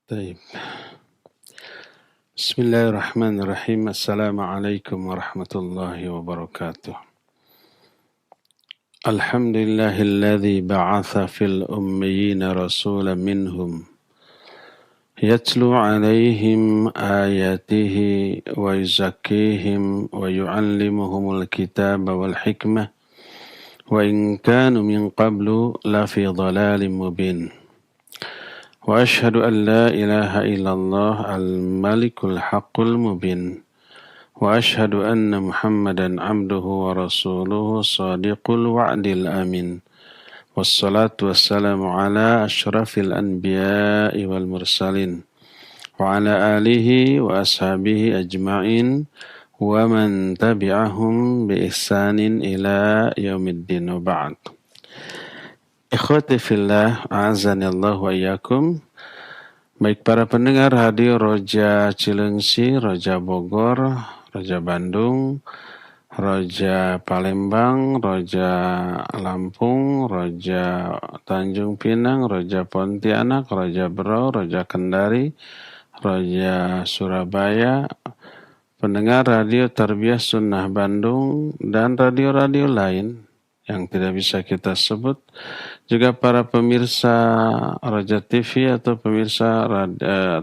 طيب. بسم الله الرحمن الرحيم. السلام عليكم ورحمة الله وبركاته. الحمد لله الذي بعث في الأميين رسولا منهم يتلو عليهم آياته ويزكيهم ويعلمهم الكتاب والحكمة وإن كانوا من قبل لفي ضلال مبين. وأشهد أن لا إله إلا الله الملك الحق المبين وأشهد أن محمدا عبده ورسوله صادق الوعد الأمين والصلاة والسلام على أشرف الأنبياء والمرسلين وعلى آله وأصحابه أجمعين ومن تبعهم بإحسان إلى يوم الدين وبعد. Ikhwati fillah, a'azani Allah wa iyyakum. Baik para pendengar radio Roja Cilengsi, Roja Bogor, Roja Bandung, Roja Palembang, Roja Lampung, Roja Tanjung Pinang, Roja Pontianak, Roja Berau, Roja Kendari, Roja Surabaya, pendengar radio Tarbiyah Sunnah Bandung, dan radio-radio lain yang tidak bisa kita sebut, juga para pemirsa Roja TV atau pemirsa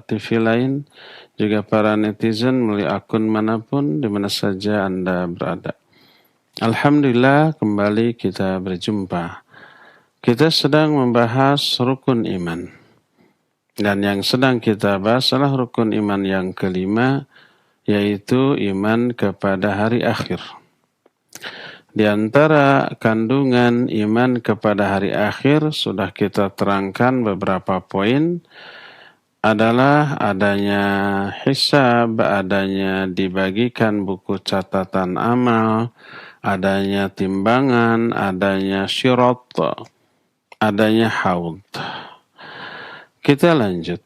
TV lain, juga para netizen melalui akun manapun di mana saja Anda berada. Alhamdulillah, kembali kita berjumpa. Kita sedang membahas rukun iman. Dan yang sedang kita bahas adalah rukun iman yang kelima, yaitu iman kepada hari akhir. Di antara kandungan iman kepada hari akhir sudah kita terangkan beberapa poin, adalah adanya hisab, adanya dibagikan buku catatan amal, adanya timbangan, adanya syirat, adanya haud. Kita lanjut.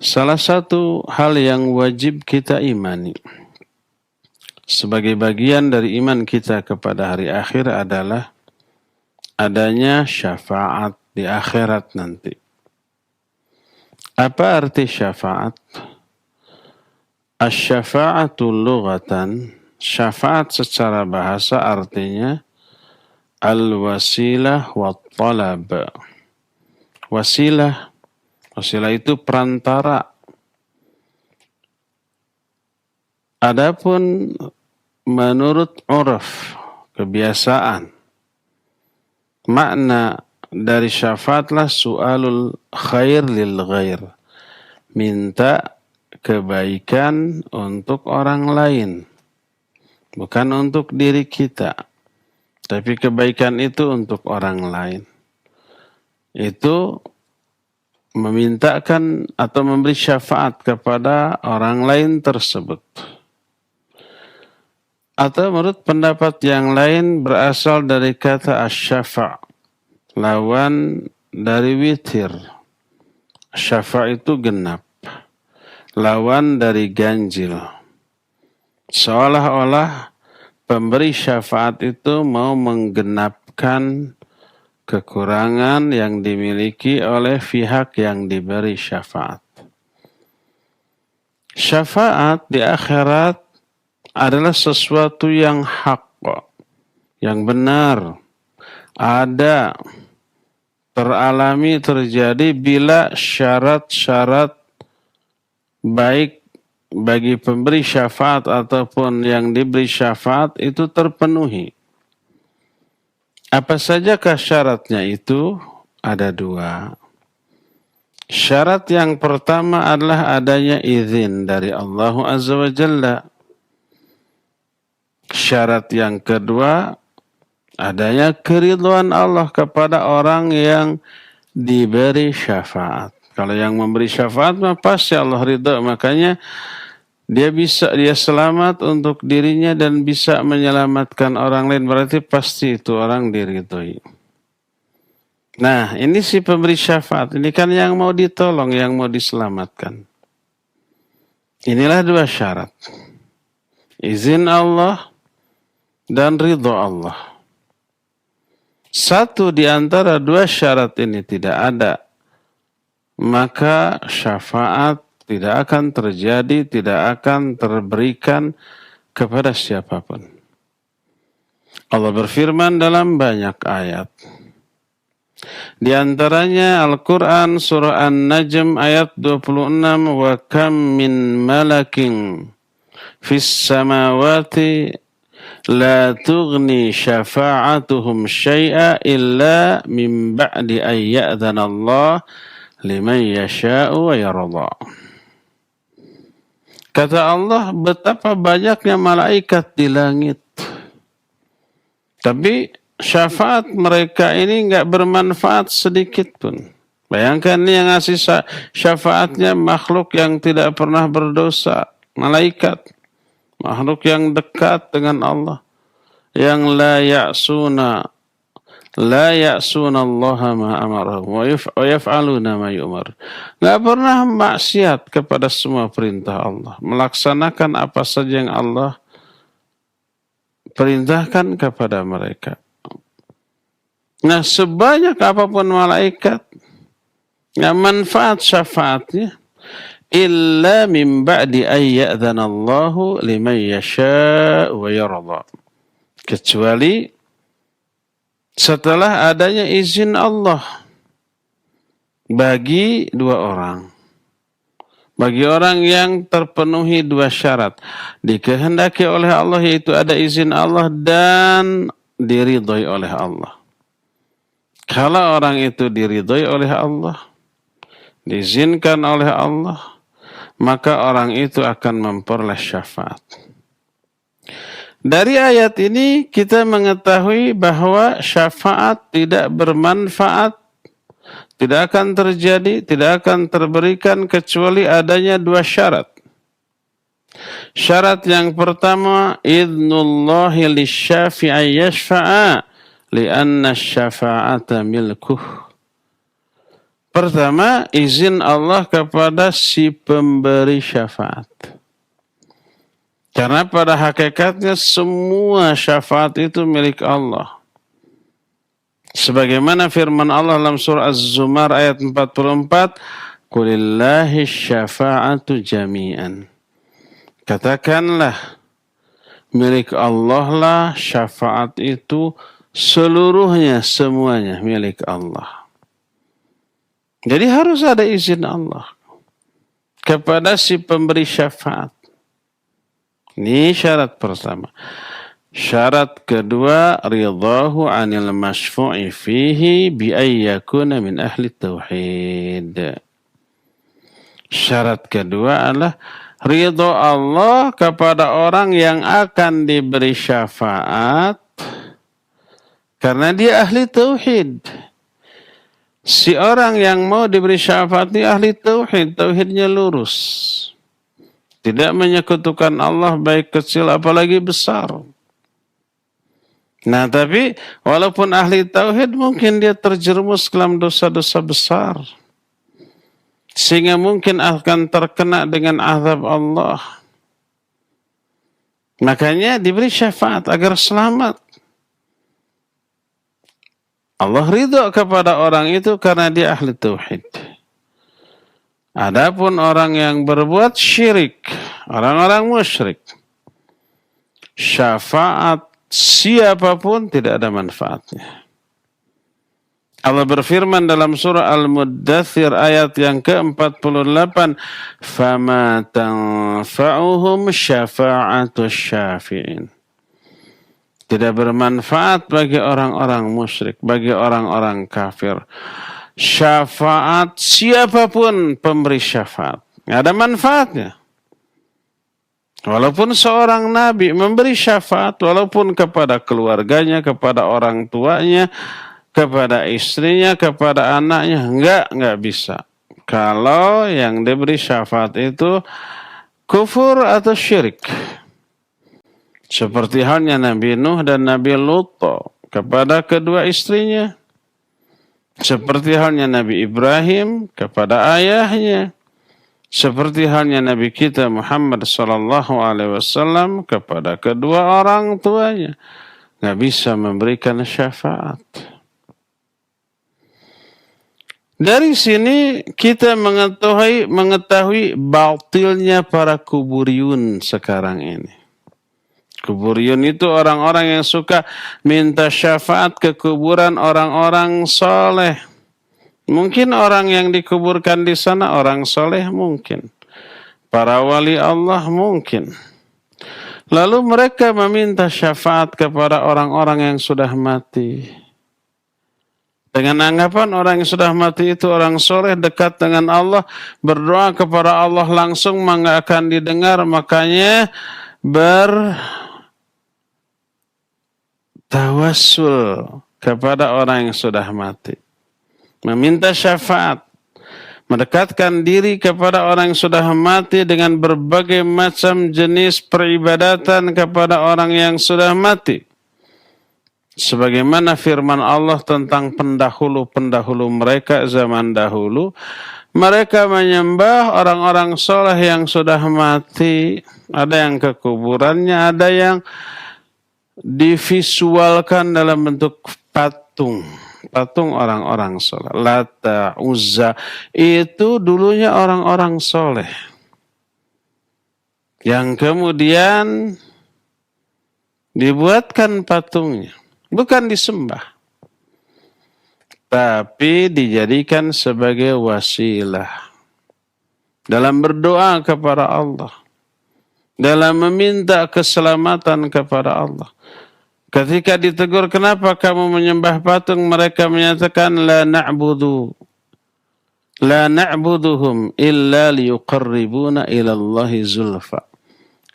Salah satu hal yang wajib kita imani sebagai bagian dari iman kita kepada hari akhir adalah adanya syafaat di akhirat nanti. Apa arti syafaat? Asy-syafa'atu lughatan, syafaat secara bahasa artinya al-wasilah wa talab. Wasilah itu perantara. Adapun menurut urf, kebiasaan, makna dari syafaatlah su'alul khair lil ghair, minta kebaikan untuk orang lain, bukan untuk diri kita, tapi kebaikan itu untuk orang lain. Itu memintakan atau memberi syafaat kepada orang lain tersebut. Atau menurut pendapat yang lain berasal dari kata asy-syafa', lawan dari witir. Syafa' itu genap, lawan dari ganjil. Seolah-olah pemberi syafaat itu mau menggenapkan kekurangan yang dimiliki oleh pihak yang diberi syafaat. Syafaat di akhirat adalah sesuatu yang hak, yang benar, ada, teralami, terjadi bila syarat-syarat baik bagi pemberi syafaat ataupun yang diberi syafaat itu terpenuhi. Apa sajakah syaratnya itu? Ada dua. Syarat yang pertama adalah adanya izin dari Allah Azza wa Jalla. Syarat yang kedua, adanya keridhaan Allah kepada orang yang diberi syafaat. Kalau yang memberi syafaat mah pasti Allah ridha, makanya dia selamat untuk dirinya dan bisa menyelamatkan orang lain, berarti pasti itu orang diridhoi. Nah, ini si pemberi syafaat, ini kan yang mau ditolong, yang mau diselamatkan. Inilah dua syarat. Izin Allah dan ridho Allah. Satu di antara dua syarat ini tidak ada, maka syafaat tidak akan terjadi, tidak akan terberikan kepada siapapun. Allah berfirman dalam banyak ayat. Di antaranya Al-Quran surah An-Najm ayat 26, wa kam min malakin fis samawati la tughni syafa'atuhum syai'a illa min ba'di an ya'dhana Allah liman yasha'u wa yarda. Kata Allah, betapa banyaknya malaikat di langit, tapi syafaat mereka ini enggak bermanfaat sedikit pun. Bayangkan nih yang ngasih syafaatnya makhluk yang tidak pernah berdosa, malaikat, makhluk yang dekat dengan Allah, yang la ya'suna Allah ma amarahum wa yaf'aluna ma yu'mar. Enggak pernah maksiat kepada semua perintah Allah, melaksanakan apa saja yang Allah perintahkan kepada mereka. Nah, sebanyak apapun malaikat, nggak manfaat syafaatnya illa min ba'di an ya'dhana Allahu liman yasha' wa yarda. Kecuali setelah adanya izin Allah bagi dua orang. Bagi orang yang terpenuhi dua syarat, dikehendaki oleh Allah, yaitu ada izin Allah dan diridhoi oleh Allah. Kalau orang itu diridhoi oleh Allah, diizinkan oleh Allah, maka orang itu akan memperoleh syafaat. Dari ayat ini kita mengetahui bahwa syafaat tidak bermanfaat, tidak akan terjadi, tidak akan terberikan kecuali adanya dua syarat. Syarat yang pertama, idnullahi lisyafi'i yashfa'a li'anna syafa'ata milkuh. Pertama, izin Allah kepada si pemberi syafaat. Karena pada hakikatnya semua syafaat itu milik Allah. Sebagaimana firman Allah dalam surah Az-Zumar ayat 44, Qulillahi syafa'atu jami'an. Katakanlah, milik Allah lah syafaat itu seluruhnya, semuanya milik Allah. Jadi harus ada izin Allah kepada si pemberi syafaat. Ini syarat pertama. Syarat kedua, ridahu 'anil masyfu'i fihi bi ayyakuna min ahli tauhid. Syarat kedua adalah ridha Allah kepada orang yang akan diberi syafaat karena dia ahli tauhid. Si orang yang mau diberi syafaat ini ahli tauhid, tauhidnya lurus. Tidak menyekutukan Allah baik kecil apalagi besar. Nah, tapi walaupun ahli tauhid mungkin dia terjerumus dalam dosa-dosa besar. Sehingga mungkin akan terkena dengan azab Allah. Makanya diberi syafaat agar selamat. Allah ridha kepada orang itu karena dia ahli tauhid. Adapun orang yang berbuat syirik, orang-orang musyrik, syafaat siapapun tidak ada manfaatnya. Allah berfirman dalam surah Al-Muddathir ayat yang ke-48, "Fama tanfa'uhum syafa'atus syafi'in." Tidak bermanfaat bagi orang-orang musyrik, bagi orang-orang kafir. Syafaat siapapun pemberi syafaat, nggak ada manfaatnya. Walaupun seorang nabi memberi syafaat, walaupun kepada keluarganya, kepada orang tuanya, kepada istrinya, kepada anaknya, enggak bisa. Kalau yang diberi syafaat itu kufur atau syirik. Seperti halnya Nabi Nuh dan Nabi Lut kepada kedua istrinya. Seperti halnya Nabi Ibrahim kepada ayahnya. Seperti halnya Nabi kita Muhammad SAW kepada kedua orang tuanya. Nggak bisa memberikan syafaat. Dari sini kita mengetahui batilnya para kuburiyun sekarang ini. Kuburiyun itu orang-orang yang suka minta syafaat ke kuburan orang-orang soleh. Mungkin orang yang dikuburkan di sana orang soleh mungkin. Para wali Allah mungkin. Lalu mereka meminta syafaat kepada orang-orang yang sudah mati. Dengan anggapan orang yang sudah mati itu orang soleh, dekat dengan Allah, berdoa kepada Allah langsung maka akan didengar, makanya bertawassul kepada orang yang sudah mati. Meminta syafaat, mendekatkan diri kepada orang yang sudah mati dengan berbagai macam jenis peribadatan kepada orang yang sudah mati. Sebagaimana firman Allah tentang pendahulu-pendahulu mereka zaman dahulu, mereka menyembah orang-orang soleh yang sudah mati. Ada yang ke kuburannya, ada yang divisualkan dalam bentuk patung. Patung orang-orang soleh. Lata, Uzza, itu dulunya orang-orang soleh. Yang kemudian dibuatkan patungnya. Bukan disembah, tapi dijadikan sebagai wasilah dalam berdoa kepada Allah, dalam meminta keselamatan kepada Allah. Ketika ditegur, kenapa kamu menyembah patung? Mereka menyatakan, la na'buduhum illa liyuqarribuna ilallahi zulfa.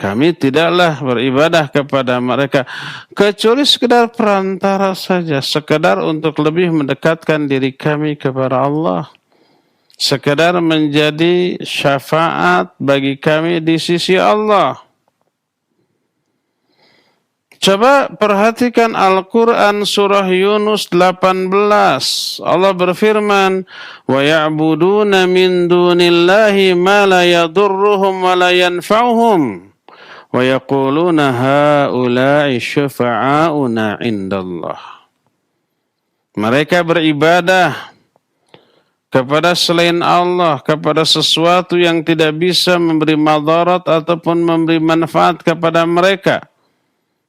Kami tidaklah beribadah kepada mereka kecuali sekedar perantara saja, sekedar untuk lebih mendekatkan diri kami kepada Allah, sekedar menjadi syafaat bagi kami di sisi Allah. Coba perhatikan Al-Quran surah Yunus 18. Allah berfirman, wa ya'buduna min dunillahi ma la yadurruhum wa la yanfa'uhum. Wa yaquluna haula'i syafa'auna indallah. Mereka beribadah kepada selain Allah, kepada sesuatu yang tidak bisa memberi madarat ataupun memberi manfaat kepada mereka,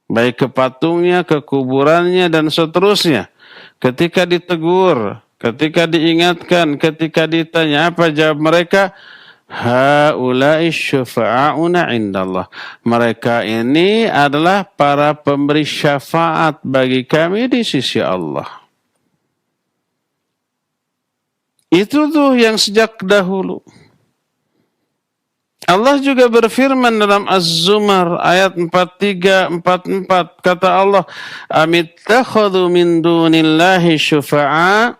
baik ke patungnya, ke kuburannya, dan seterusnya. Ketika ditegur, ketika diingatkan, ketika ditanya, apa jawab mereka? Haula'i syafa'auna indallah. Mereka ini adalah para pemberi syafaat bagi kami di sisi Allah. Itu tuh yang sejak dahulu. Allah juga berfirman dalam Az-Zumar ayat 43-44. Kata Allah, amittakhadhu min dunillahi syufa'a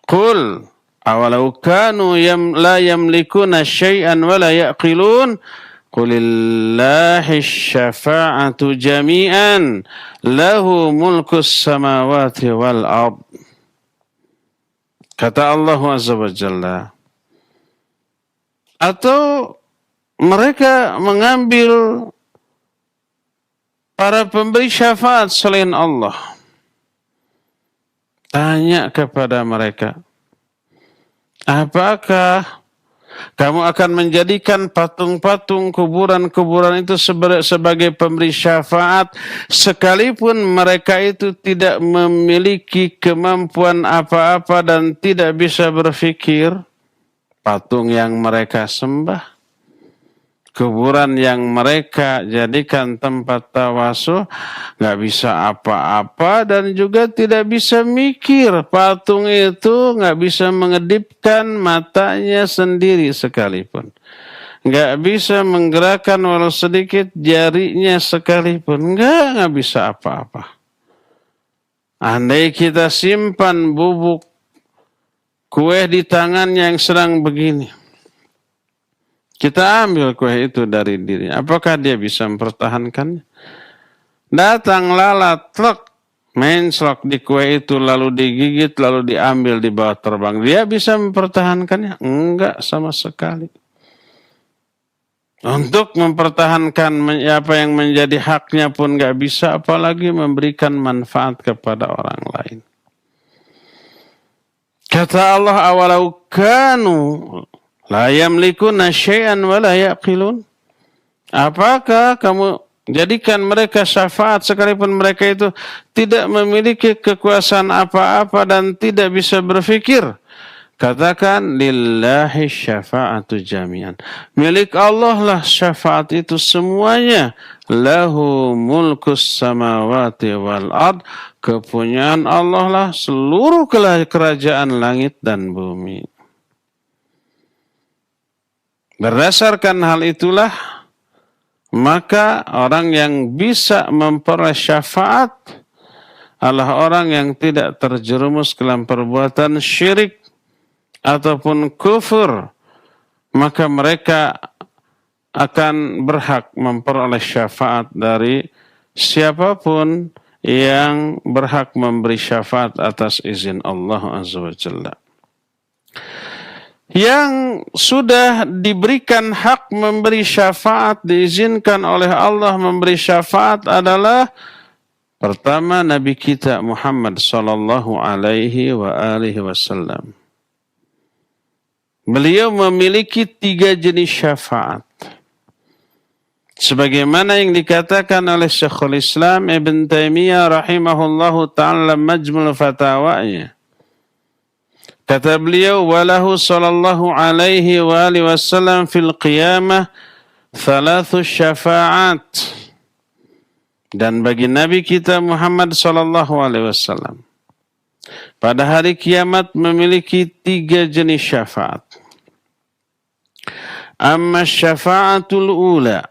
qul awalau kanu la yamlikuna syai'an wa la ya'qilun qulillahi syafa'atu jami'an lahu mulkus samawati wal ard. Kata Allah Azza wa Jalla. Atau mereka mengambil para pemberi syafaat selain Allah. Tanya kepada mereka, apakah kamu akan menjadikan patung-patung kuburan-kuburan itu sebagai pemberi syafaat sekalipun mereka itu tidak memiliki kemampuan apa-apa dan tidak bisa berpikir? Patung yang mereka sembah, kuburan yang mereka jadikan tempat tawasul, nggak bisa apa-apa dan juga tidak bisa mikir. Patung itu nggak bisa mengedipkan matanya sendiri sekalipun, nggak bisa menggerakkan walau sedikit jarinya sekalipun, nggak bisa apa-apa. Andai kita simpan bubuk kue di tangan yang sedang begini, kita ambil kue itu dari diri, apakah dia bisa mempertahankannya? Datang lalat, truk, menslok di kue itu, lalu digigit, lalu diambil, dibawa terbang. Dia bisa mempertahankannya? Enggak sama sekali. Untuk mempertahankan apa yang menjadi haknya pun enggak bisa, apalagi memberikan manfaat kepada orang lain. Kata Allah, awalau kanu la yamlikuna syai'an wa la yaqilun. Apakah kamu jadikan mereka syafaat sekalipun mereka itu tidak memiliki kekuasaan apa-apa dan tidak bisa berfikir? Katakan lillahi syafa'atu jami'an. Milik Allah lah syafaat itu semuanya. Lahu mulkus samawati wal ard. Kepunyaan Allah lah seluruh kerajaan langit dan bumi. Berdasarkan hal itulah, maka orang yang bisa memperoleh syafaat adalah orang yang tidak terjerumus dalam perbuatan syirik ataupun kufur, maka mereka akan berhak memperoleh syafaat dari siapapun yang berhak memberi syafaat atas izin Allah Azza wa Jalla. Yang sudah diberikan hak memberi syafaat, diizinkan oleh Allah memberi syafaat adalah pertama Nabi kita Muhammad sallallahu alaihi wa alihi wasallam. Beliau memiliki 3 jenis syafaat. Sebagaimana yang dikatakan oleh Syekhul Islam Ibn Taimiyah rahimahullahu ta'ala Majmul Fatawanya. Kata beliau, walahu sallallahu alaihi wa alihi wasallam fil qiyamah 3 syafa'at. Dan bagi Nabi kita Muhammad sallallahu alaihi wasallam pada hari kiamat memiliki 3 jenis syafaat. Amma syafa'atul ula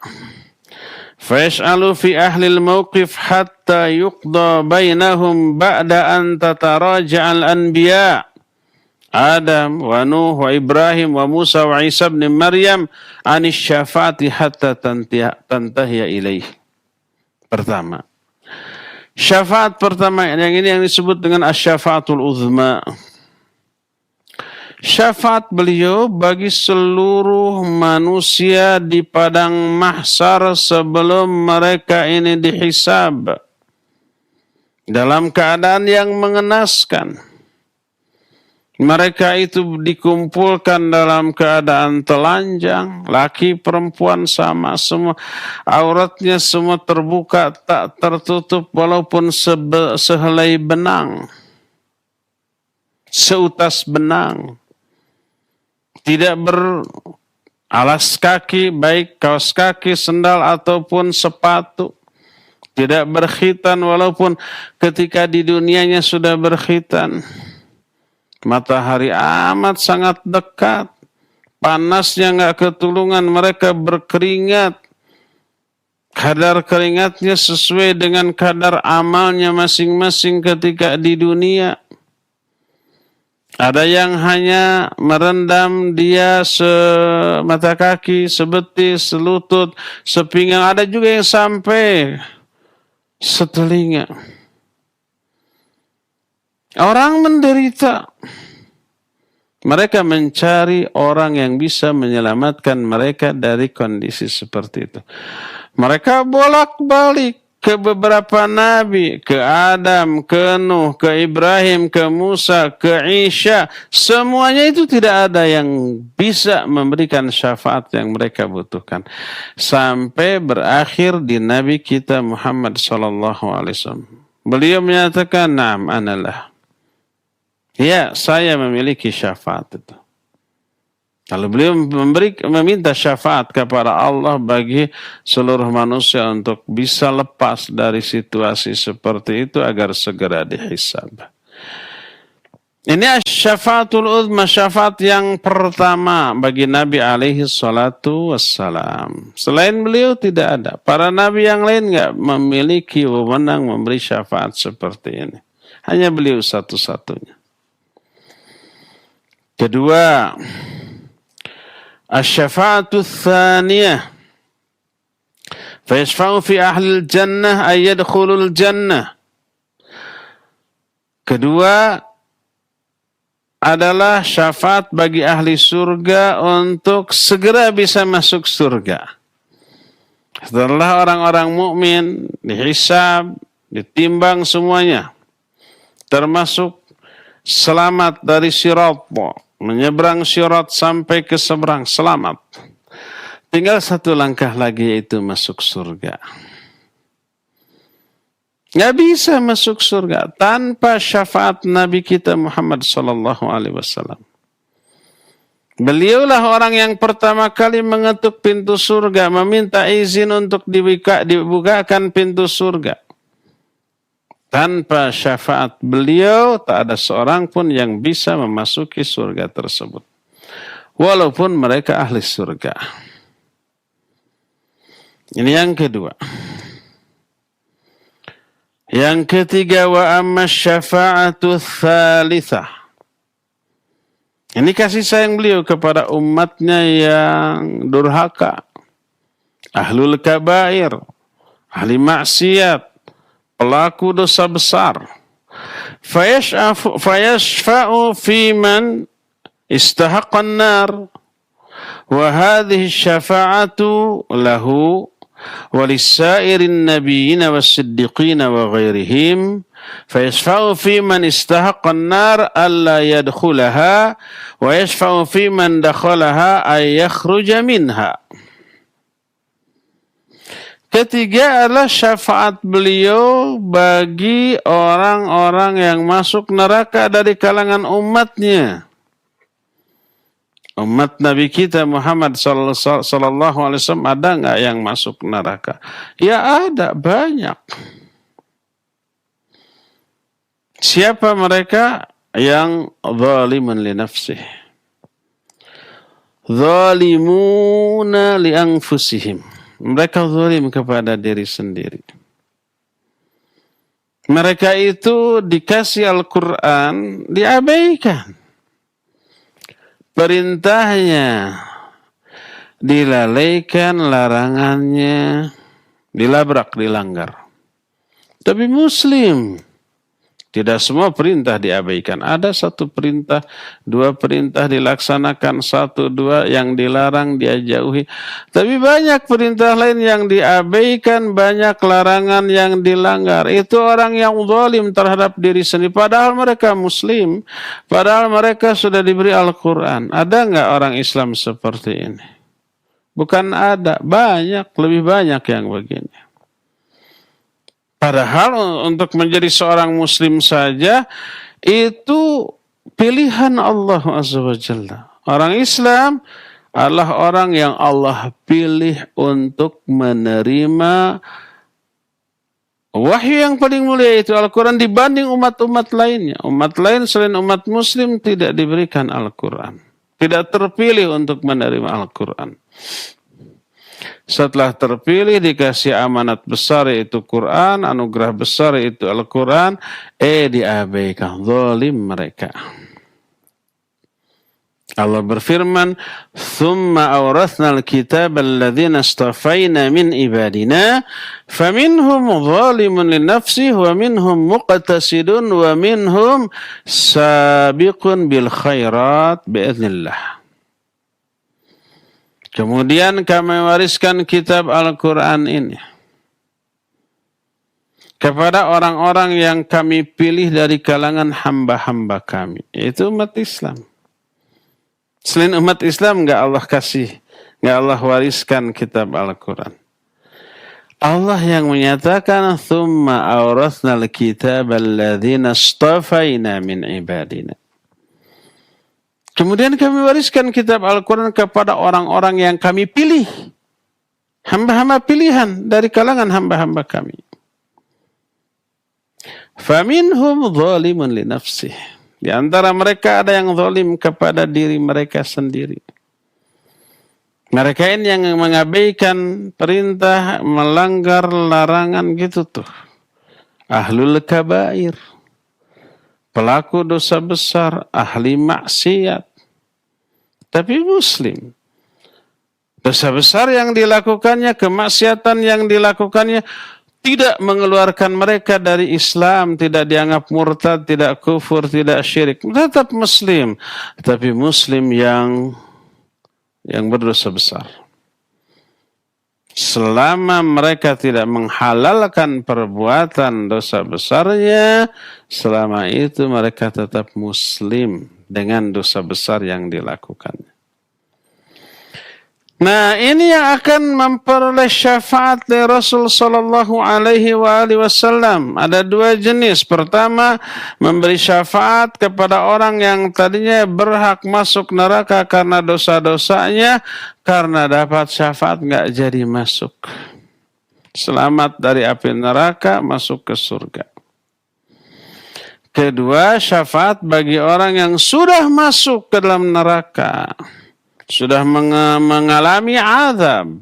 fayas'alu fi ahli al-mawqif hatta yuqda bainahum ba'da an tataraja'al anbiya' Adam wa Nuh wa Ibrahim wa Musa wa Isa bin Maryam anis syafa'ati hatta tantahiya ilaih. Pertama, syafaat pertama yang ini yang disebut dengan asy-syafa'atul uzma. Syafaat beliau bagi seluruh manusia di padang mahsyar sebelum mereka ini dihisab dalam keadaan yang mengenaskan. Mereka itu dikumpulkan dalam keadaan telanjang, laki perempuan sama semua, auratnya semua terbuka tak tertutup walaupun sehelai benang, seutas benang. Tidak beralas kaki, baik kaos kaki, sendal ataupun sepatu. Tidak berkhitan walaupun ketika di dunianya sudah berkhitan. Matahari amat sangat dekat. Panasnya nggak ketulungan, mereka berkeringat. Kadar keringatnya sesuai dengan kadar amalnya masing-masing ketika di dunia. Ada yang hanya merendam dia semata kaki, sebetis, selutut, sepinggang. Ada juga yang sampai setelinga. Orang menderita. Mereka mencari orang yang bisa menyelamatkan mereka dari kondisi seperti itu. Mereka bolak-balik ke beberapa nabi, ke Adam, ke Nuh, ke Ibrahim, ke Musa, ke Isa. Semuanya itu tidak ada yang bisa memberikan syafaat yang mereka butuhkan. Sampai berakhir di Nabi kita Muhammad SAW. Beliau menyatakan, "Na'am analah." Ya, saya memiliki syafaat itu. Kalau beliau meminta syafaat kepada Allah bagi seluruh manusia untuk bisa lepas dari situasi seperti itu agar segera dihisab. Ini syafaatul uzma, syafaat yang pertama bagi Nabi alaihi salatu wassalam. Selain beliau tidak ada. Para nabi yang lain enggak memiliki wewenang memberi syafaat seperti ini. Hanya beliau satu-satunya. Kedua, asy-syafa'atu tsaniyah fayashfa'u fi ahli al-jannah ay yadkhulul jannah. Kedua adalah syafaat bagi ahli surga untuk segera bisa masuk surga. Setelah orang-orang mukmin dihisab, ditimbang semuanya, termasuk selamat dari sirat, menyeberang sirat sampai ke seberang, selamat. Tinggal satu langkah lagi, yaitu masuk surga. Nggak bisa masuk surga tanpa syafaat Nabi kita Muhammad sallallahu alaihi wasallam. Beliaulah orang yang pertama kali mengetuk pintu surga, meminta izin untuk dibukakan pintu surga. Tanpa syafaat beliau, tak ada seorang pun yang bisa memasuki surga tersebut. Walaupun mereka ahli surga. Ini yang kedua. Yang ketiga, wa amma syafa'atu tsalitsah. Ini kasih sayang beliau kepada umatnya yang durhaka, ahlul kabair, ahli maksiat, pelaku dosa besar. Fayashfa'u fi man istahaqqa an-nar, wa hadhihi syafa'atu lahu ولسائر النبيين والصديقين وغيرهم فيشفع في من استحق النار ألا يدخلها ويشفع في من دخلها أن يخرج منها. Ketiga adalah syafaat beliau bagi orang-orang yang masuk neraka dari kalangan umatnya. Umat Nabi kita Muhammad sallallahu alaihi wasallam ada nggak yang masuk neraka? Ya ada, banyak. Siapa mereka? Yang zalimun li nafsih. Zalimuna li anfusihim. Mereka zalim kepada diri sendiri. Mereka itu dikasih Al-Quran, diabaikan. Perintahnya dilalaikan, larangannya dilabrak, dilanggar. Tapi Muslim, tidak semua perintah diabaikan. Ada satu perintah, dua perintah dilaksanakan, satu, dua yang dilarang dia jauhi. Tapi banyak perintah lain yang diabaikan, banyak larangan yang dilanggar. Itu orang yang zalim terhadap diri sendiri. Padahal mereka Muslim, padahal mereka sudah diberi Al-Quran. Ada nggak orang Islam seperti ini? Bukan ada, banyak, lebih banyak yang begini. Padahal untuk menjadi seorang Muslim saja itu pilihan Allah Azza wa Jalla. Orang Islam adalah orang yang Allah pilih untuk menerima wahyu yang paling mulia, itu Al-Quran, dibanding umat-umat lainnya. Umat lain selain umat Muslim tidak diberikan Al-Quran, tidak terpilih untuk menerima Al-Quran. Setelah terpilih, dikasih amanat besar yaitu Quran, anugerah besar yaitu Al-Quran, diabaikan, zalim mereka. Allah berfirman, "Tsumma awrathna al-kitaba alladhina istafayna min ibadina, faminhum zalimun li nafsihi wa minhum muqtasidun wa minhum sabiqun bil khairat bi'idznillah." Kemudian kami wariskan kitab Al-Quran ini kepada orang-orang yang kami pilih dari kalangan hamba-hamba kami, yaitu umat Islam. Selain umat Islam nggak Allah kasih, nggak Allah wariskan kitab Al-Quran. Allah yang menyatakan, "Tsumma awrathna al-kitaba alladhina istafayna min ibadina." Kemudian kami wariskan kitab Al-Quran kepada orang-orang yang kami pilih. Hamba-hamba pilihan dari kalangan hamba-hamba kami. Faminhum zalimun li nafsih. Di antara mereka ada yang zalim kepada diri mereka sendiri. Mereka ini yang mengabaikan perintah, melanggar larangan gitu tuh. Ahlul kabair. Pelaku dosa besar, ahli maksiat, tapi Muslim. Dosa besar yang dilakukannya, kemaksiatan yang dilakukannya, tidak mengeluarkan mereka dari Islam, tidak dianggap murtad, tidak kufur, tidak syirik. Tetap Muslim, tapi Muslim yang berdosa besar. selama mereka tidak menghalalkan perbuatan dosa besarnya, selama itu mereka tetap muslim dengan dosa besar yang dilakukannya. Nah, ini yang akan memperoleh syafaat dari Rasul sallallahu alaihi wasallam. Ada dua jenis. Pertama, memberi syafaat kepada orang yang tadinya berhak masuk neraka karena dosa-dosanya, karena dapat syafaat nggak jadi masuk. Selamat dari api neraka, masuk ke surga. Kedua, syafaat bagi orang yang sudah masuk ke dalam neraka, sudah mengalami azab,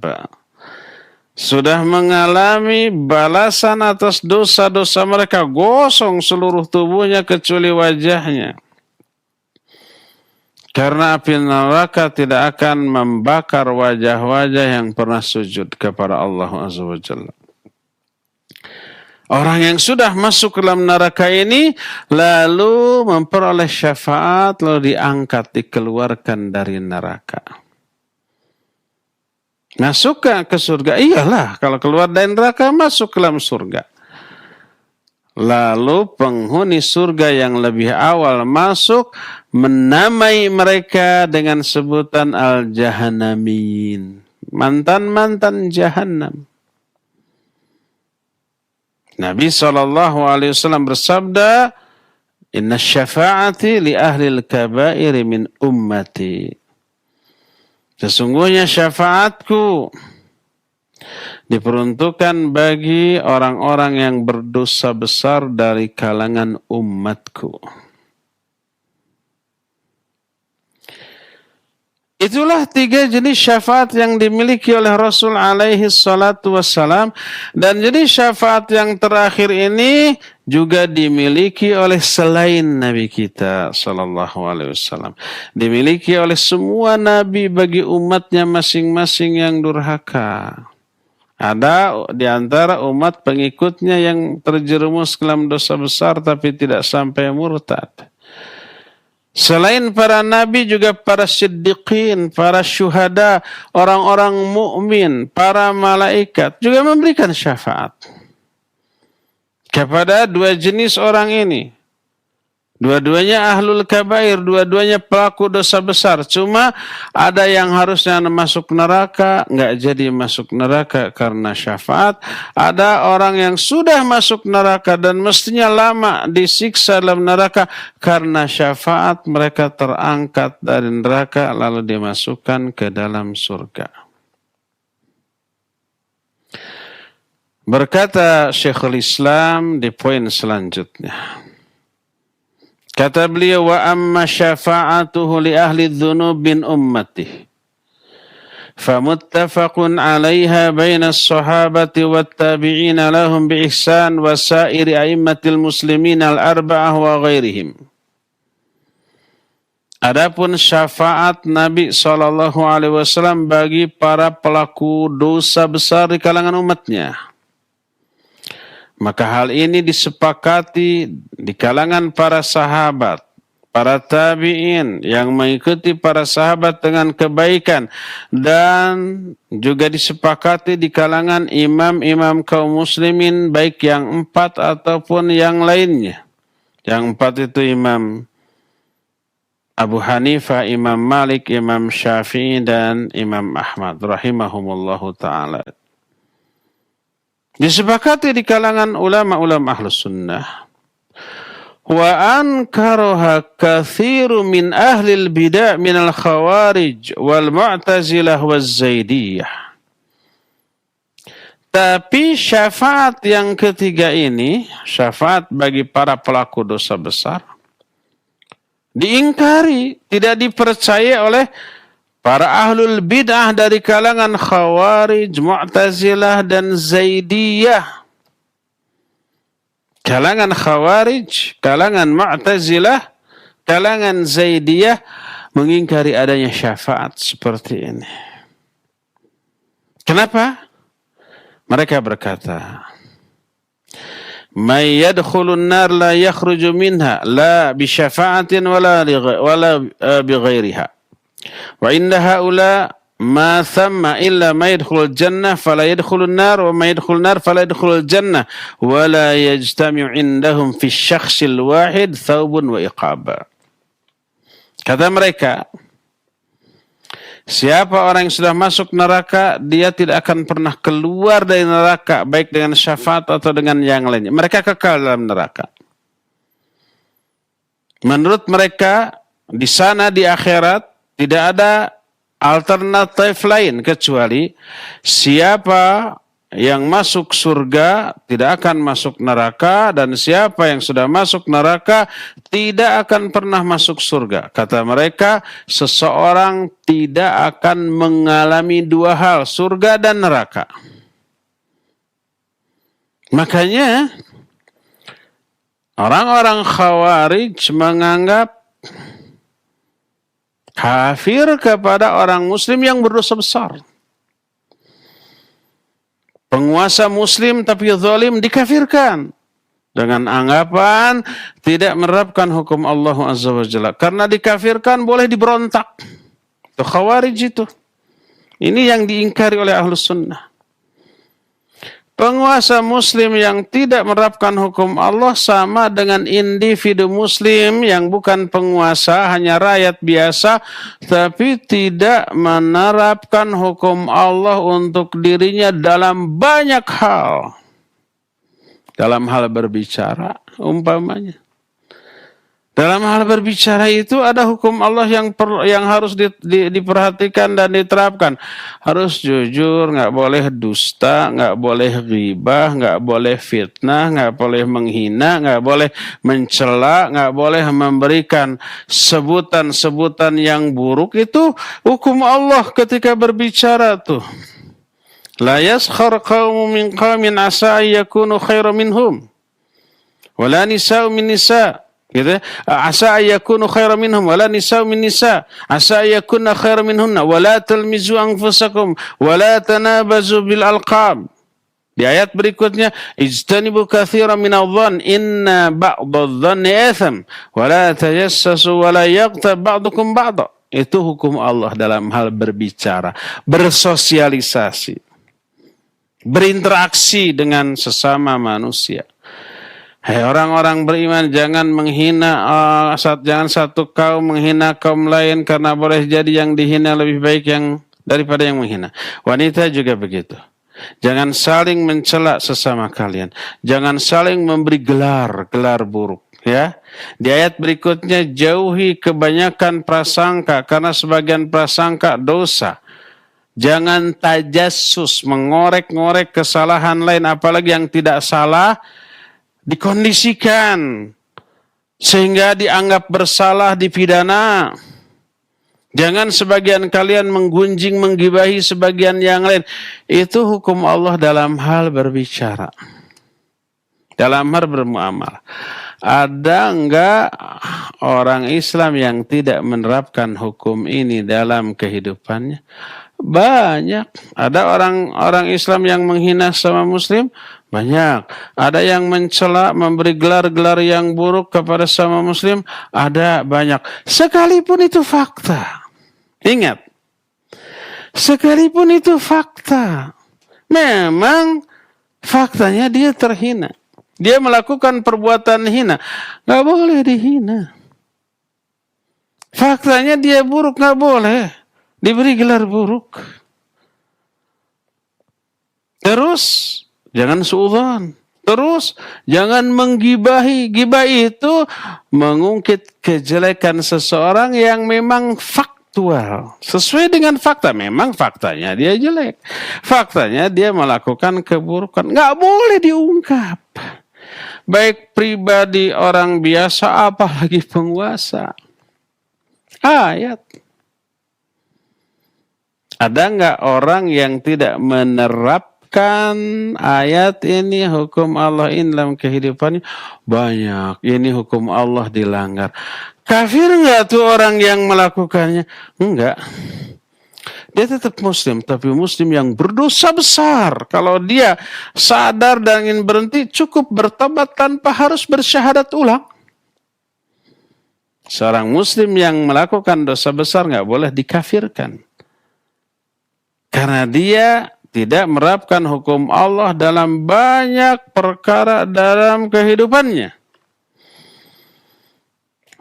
sudah mengalami balasan atas dosa-dosa mereka, gosong seluruh tubuhnya kecuali wajahnya. Karena api neraka tidak akan membakar wajah-wajah yang pernah sujud kepada Allah Azza wa Jalla. Orang yang sudah masuk ke dalam neraka ini lalu memperoleh syafaat, lalu diangkat, dikeluarkan dari neraka. Masuk ke surga? Iyalah, kalau keluar dari neraka masuk ke dalam surga. Lalu penghuni surga yang lebih awal masuk menamai mereka dengan sebutan al-jahanamin, mantan-mantan jahannam. Nabi SAW bersabda, inna syafa'ati li ahli al-kabairi min ummati. Sesungguhnya syafaatku diperuntukkan bagi orang-orang yang berdosa besar dari kalangan umatku. Itulah tiga jenis syafaat yang dimiliki oleh Rasul alaihi salatu wassalam. Dan jenis syafaat yang terakhir ini juga dimiliki oleh selain Nabi kita sallallahu alaihi wasallam. Dimiliki oleh semua Nabi bagi umatnya masing-masing yang durhaka. Ada di antara umat pengikutnya yang terjerumus ke dalam dosa besar tapi tidak sampai murtad. Selain para nabi juga para siddiqin, para syuhada, orang-orang mukmin, para malaikat juga memberikan syafaat kepada dua jenis orang ini. Dua-duanya ahlul kabair, dua-duanya pelaku dosa besar. Cuma ada yang harusnya masuk neraka, nggak jadi masuk neraka karena syafaat. Ada orang yang sudah masuk neraka dan mestinya lama disiksa dalam neraka karena syafaat, mereka terangkat dari neraka lalu dimasukkan ke dalam surga. Berkata Syekhul Islam di poin selanjutnya. Kata beliau, wa amma syafa'atuhu li ahli dzunub bin ummatihi famuttafaqun 'alaiha baina as-sahabati wat-tabi'ina lahum bi ihsan wa sa'iri a'immatil muslimin al-arba'ah wa ghairihim. Adapun syafaat Nabi SAW bagi para pelaku dosa besar di kalangan umatnya, maka hal ini disepakati di kalangan para sahabat, para tabi'in yang mengikuti para sahabat dengan kebaikan, dan juga disepakati di kalangan imam-imam kaum muslimin baik yang 4 ataupun yang lainnya. Yang 4 itu Imam Abu Hanifah, Imam Malik, Imam Syafi'i, dan Imam Ahmad rahimahumullahu ta'ala. Disepakati di kalangan ulama-ulama ahlus sunnah. Wa ankaraha kathiru min ahlil bid'ah minal khawarij wal mu'tazilah waz zaidiyah. Tapi syafaat yang ketiga ini, syafaat bagi para pelaku dosa besar, diingkari, tidak dipercaya oleh para ahlul bid'ah dari kalangan Khawarij, Mu'tazilah, dan Zaidiyah. Kalangan Khawarij, kalangan Mu'tazilah, kalangan Zaidiyah mengingkari adanya syafaat seperti ini. Kenapa? Mereka berkata, "May yadkhulun nar la yakhruju minha la bi syafa'atin wala bi ghairiha. Wa inna haula ma thamma illa ma yadkhulul jannah fala yadkhulun nar wa ma yadkhulun nar fala yadkhulul jannah wa la yajtami'u indahum fi syakhsil wahid thawbun wa iqaba. Kata mereka, siapa orang yang sudah masuk neraka, dia tidak akan pernah keluar dari neraka, baik dengan syafaat atau dengan yang lainnya. Mereka kekal dalam neraka. Menurut mereka, di sana di akhirat tidak ada alternatif lain kecuali siapa yang masuk surga tidak akan masuk neraka, dan siapa yang sudah masuk neraka tidak akan pernah masuk surga. Kata mereka, seseorang tidak akan mengalami dua hal, surga dan neraka. Makanya orang-orang Khawarij menganggap kafir kepada orang muslim yang berdosa besar. Penguasa muslim tapi zalim dikafirkan dengan anggapan tidak menerapkan hukum Allah Azza wa Jalla. Karena dikafirkan boleh diberontak. Itu Khawarij itu. Ini yang diingkari oleh Ahlus Sunnah. Penguasa muslim yang tidak menerapkan hukum Allah sama dengan individu muslim yang bukan penguasa, hanya rakyat biasa, tapi tidak menerapkan hukum Allah untuk dirinya dalam banyak hal. Dalam hal berbicara, umpamanya. Dalam hal berbicara itu ada hukum Allah yang harus diperhatikan dan diterapkan. Harus jujur, nggak boleh dusta, nggak boleh ghibah, nggak boleh fitnah, nggak boleh menghina, nggak boleh mencela, nggak boleh memberikan sebutan-sebutan yang buruk. Itu hukum Allah ketika berbicara tuh. La yaskhar qaumun min qaumin asa yakunu khairan minhum. Wala nisa'u min nisa'. Gitu. Asa ayakunu khairan minhum wala nisa'u min nisa' asa ayakunna khairan minhunna wala talmizu anfusakum wala tanabazu bil alqab. Di ayat berikutnya, ijtanibu katsiran minadh-dhann inna ba'dadh-dhanni itham wala tajassasu wala yaghtab ba'dukum ba'dha. Itu hukum Allah dalam hal berbicara, bersosialisasi, berinteraksi dengan sesama manusia. Hai orang-orang beriman, jangan menghina, jangan satu kaum menghina kaum lain, karena boleh jadi yang dihina lebih baik daripada yang menghina. Wanita juga begitu. Jangan saling mencela sesama kalian. Jangan saling memberi gelar buruk. Ya, di ayat berikutnya, jauhi kebanyakan prasangka, karena sebagian prasangka dosa. Jangan tajassus, mengorek-ngorek kesalahan lain, apalagi yang tidak salah, dikondisikan sehingga dianggap bersalah, dipidana. Jangan sebagian kalian menggunjing, menggibahi sebagian yang lain. Itu hukum Allah dalam hal berbicara, dalam hal bermuamalah. Ada enggak orang Islam yang tidak menerapkan hukum ini dalam kehidupannya? Banyak. Ada orang Islam yang menghina sama Muslim? Banyak. Ada yang mencela, memberi gelar-gelar yang buruk kepada sama Muslim? Ada, banyak. Sekalipun itu fakta. Ingat. Sekalipun itu fakta. Memang faktanya dia terhina. Dia melakukan perbuatan hina. Gak boleh dihina. Faktanya dia buruk, gak boleh diberi gelar buruk. Terus jangan suudzon. Terus jangan menggibahi. Gibah itu mengungkit kejelekan seseorang yang memang faktual. Sesuai dengan fakta. Memang faktanya dia jelek. Faktanya dia melakukan keburukan. Nggak boleh diungkap. Baik pribadi orang biasa, apalagi penguasa. Ayat. Ada nggak orang yang tidak menerapkan ayat ini, hukum Allah ini dalam kehidupannya? Banyak. Ini hukum Allah dilanggar. Kafir nggak tuh orang yang melakukannya? Enggak. Dia tetap Muslim, tapi Muslim yang berdosa besar. Kalau dia sadar dan ingin berhenti, cukup bertobat tanpa harus bersyahadat ulang. Seorang Muslim yang melakukan dosa besar nggak boleh dikafirkan. Karena dia tidak menerapkan hukum Allah dalam banyak perkara dalam kehidupannya.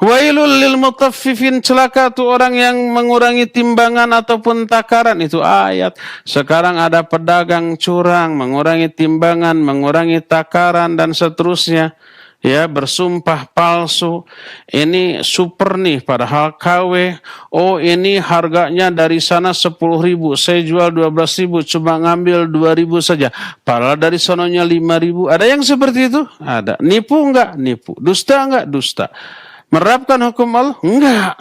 Wailul lil mutaffifin, celaka tuh orang yang mengurangi timbangan ataupun takaran. Itu ayat. Sekarang ada pedagang curang, mengurangi timbangan, mengurangi takaran dan seterusnya. Ya, bersumpah palsu. Ini super nih, padahal KW. Oh, ini harganya dari sana 10.000, saya jual 12.000, cuma ngambil 2.000 saja. Padahal dari sononya 5.000. Ada yang seperti itu? Ada. Nipu enggak? Nipu. Dusta enggak? Dusta. Menerapkan hukum Allah? Enggak.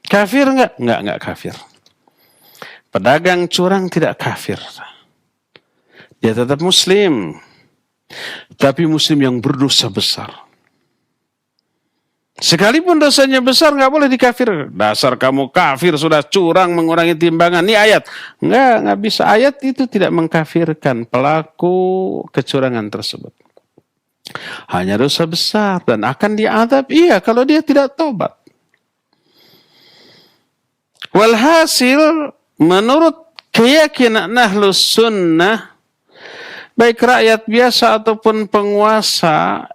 Kafir enggak? Enggak kafir. Pedagang curang tidak kafir. Dia tetap muslim. Tapi muslim yang berdosa besar. Sekalipun dosanya besar enggak boleh dikafir. Dasar kamu kafir, sudah curang, mengurangi timbangan. Ini ayat. Enggak bisa. Ayat itu tidak mengkafirkan pelaku kecurangan tersebut. Hanya dosa besar dan akan diadab, iya, kalau dia tidak tobat. Walhasil, menurut keyakinan Ahlus Sunnah, baik rakyat biasa ataupun penguasa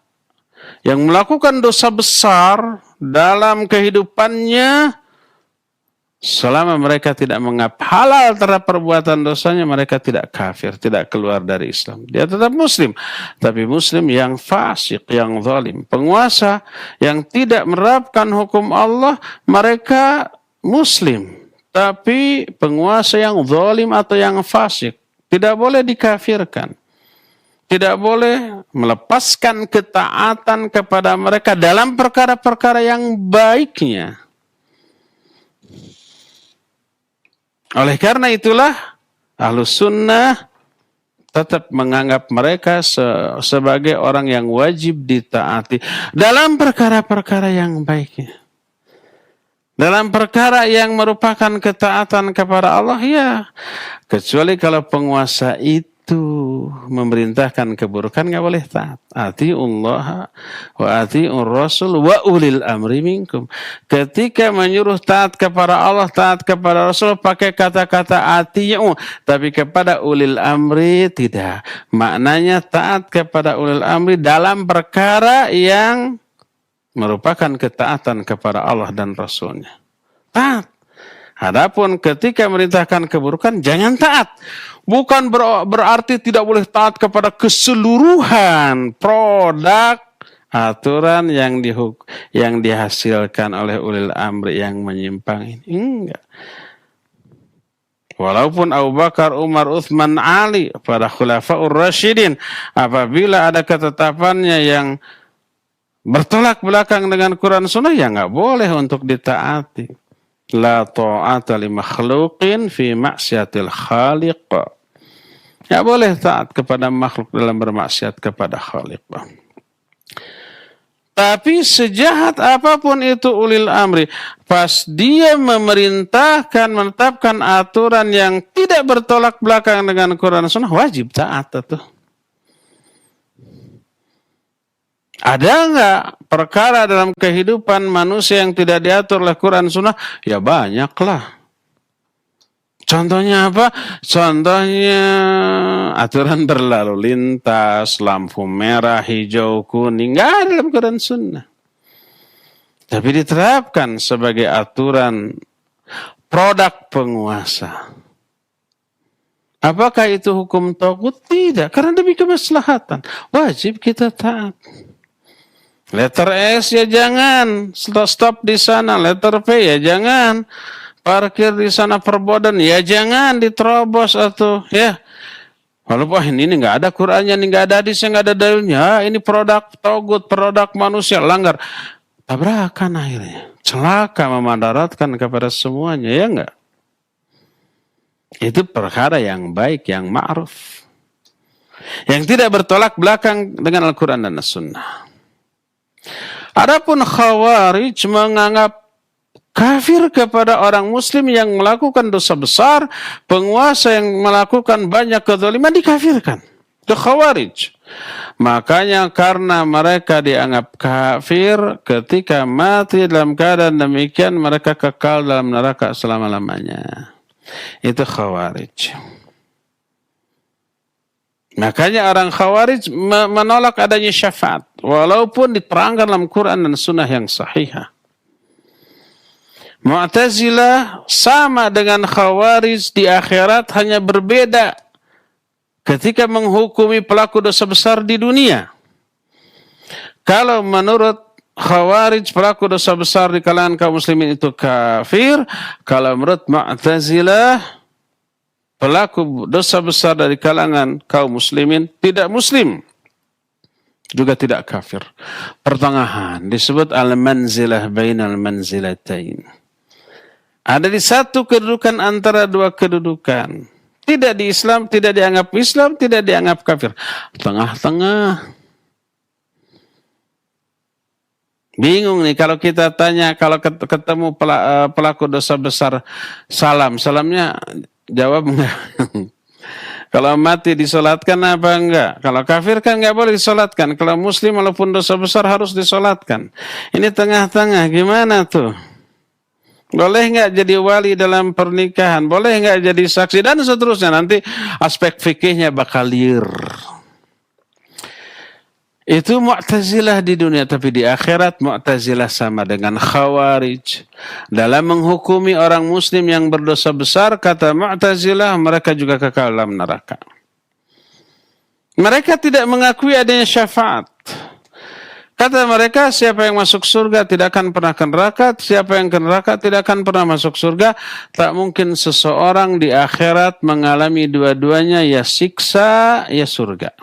yang melakukan dosa besar dalam kehidupannya, selama mereka tidak menganggap halal terhadap perbuatan dosanya, mereka tidak kafir, tidak keluar dari Islam. Dia tetap muslim, tapi muslim yang fasik, yang zalim. Penguasa yang tidak menerapkan hukum Allah, mereka muslim, tapi penguasa yang zalim atau yang fasik tidak boleh dikafirkan. Tidak boleh melepaskan ketaatan kepada mereka dalam perkara-perkara yang baiknya. Oleh karena itulah Ahlus Sunnah tetap menganggap mereka sebagai orang yang wajib ditaati dalam perkara-perkara yang baiknya. Dalam perkara yang merupakan ketaatan kepada Allah, ya. Kecuali kalau penguasa itu memerintahkan keburukan, nggak boleh taat. Atiullah wa atiur Rasul wa ulil amri minkum. Ketika menyuruh taat kepada Allah, taat kepada Rasul, pakai kata-kata ati'u, tapi kepada ulil amri tidak. Maknanya taat kepada ulil amri dalam perkara yang merupakan ketaatan kepada Allah dan Rasulnya. Taat. Adapun ketika merintahkan keburukan, jangan taat. Bukan berarti tidak boleh taat kepada keseluruhan produk aturan yang dihasilkan oleh ulil amri yang menyimpang ini. Enggak. Walaupun Abu Bakar, Umar, Uthman, Ali, para khulafaur rasyidin, apabila ada ketetapannya yang bertolak belakang dengan Quran Sunnah, ya nggak boleh untuk ditaati. La ta'ata li makhluqin fi maksiatil khaliq. Ya boleh taat kepada makhluk dalam bermaksiat kepada khaliq. Tapi sejahat apapun itu ulil amri, pas dia memerintahkan, menetapkan aturan yang tidak bertolak belakang dengan Quran Sunnah, wajib taat itu. Ada enggak perkara dalam kehidupan manusia yang tidak diatur oleh Quran Sunnah? Ya banyaklah. Contohnya apa? Contohnya aturan berlalu lintas, lampu merah, hijau, kuning. Enggak ada dalam Quran Sunnah. Tapi diterapkan sebagai aturan produk penguasa. Apakah itu hukum tagut? Tidak. Karena demi kemaslahatan. Wajib kita taat. Letter S ya jangan, stop di sana. Letter P ya jangan, parkir di sana perbodan ya jangan, diterobos atau ya. Walaupun ini nggak ada Qurannya, ini nggak ada hadisnya, nggak ada dalilnya. Ini produk togut, produk manusia, langgar. Tabrakan akhirnya, celaka, memadaratkan kepada semuanya, ya nggak? Itu perkara yang baik, yang ma'ruf, yang tidak bertolak belakang dengan Al-Quran dan As-Sunnah. Adapun Khawarij menganggap kafir kepada orang muslim yang melakukan dosa besar, penguasa yang melakukan banyak kezaliman dikafirkan. Itu Khawarij. Makanya karena mereka dianggap kafir, ketika mati dalam keadaan demikian mereka kekal dalam neraka selama-lamanya. Itu Khawarij. Makanya orang Khawarij menolak adanya syafaat, walaupun diterangkan dalam Quran dan Sunnah yang sahihah. Mu'tazilah sama dengan Khawarij di akhirat, hanya berbeda ketika menghukumi pelaku dosa besar di dunia. Kalau menurut Khawarij pelaku dosa besar di kalangan kaum muslimin itu kafir, kalau menurut Mu'tazilah pelaku dosa besar dari kalangan kaum muslimin tidak muslim, juga tidak kafir. Pertengahan disebut al-manzilah bainal manzilatain. Ada di satu kedudukan antara dua kedudukan. Tidak di Islam, tidak dianggap Islam, tidak dianggap kafir. Tengah-tengah. Bingung nih kalau kita tanya, kalau ketemu pelaku dosa besar, salamnya jawab enggak. Kalau mati disolatkan apa enggak? Kalau kafir kan enggak boleh disolatkan. Kalau muslim walaupun dosa besar harus disolatkan. Ini tengah-tengah, gimana tuh? Boleh enggak jadi wali dalam pernikahan? Boleh enggak jadi saksi? Dan seterusnya. Nanti aspek fikihnya bakal liar. Itu Mu'tazilah di dunia, tapi di akhirat Mu'tazilah sama dengan Khawarij. Dalam menghukumi orang muslim yang berdosa besar, kata Mu'tazilah, mereka juga kekal dalam neraka. Mereka tidak mengakui adanya syafaat. Kata mereka, siapa yang masuk surga tidak akan pernah ke neraka, siapa yang ke neraka tidak akan pernah masuk surga. Tak mungkin seseorang di akhirat mengalami dua-duanya, ya siksa, ya surga.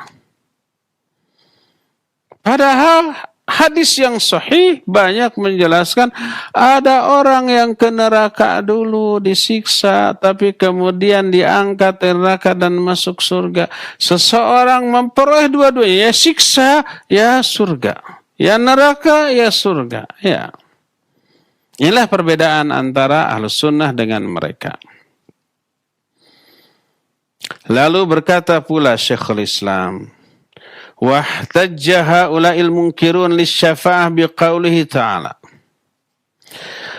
Padahal hadis yang sahih banyak menjelaskan ada orang yang ke neraka dulu disiksa tapi kemudian diangkat dari neraka dan masuk surga. Seseorang memperoleh dua-duanya, ya siksa ya surga, ya neraka ya surga. Ya. Inilah perbedaan antara Ahlus Sunnah dengan mereka. Lalu berkata pula Syekhul Islam, wahtajja haula'il munkirun lisyafa'ah biqaulihi ta'ala.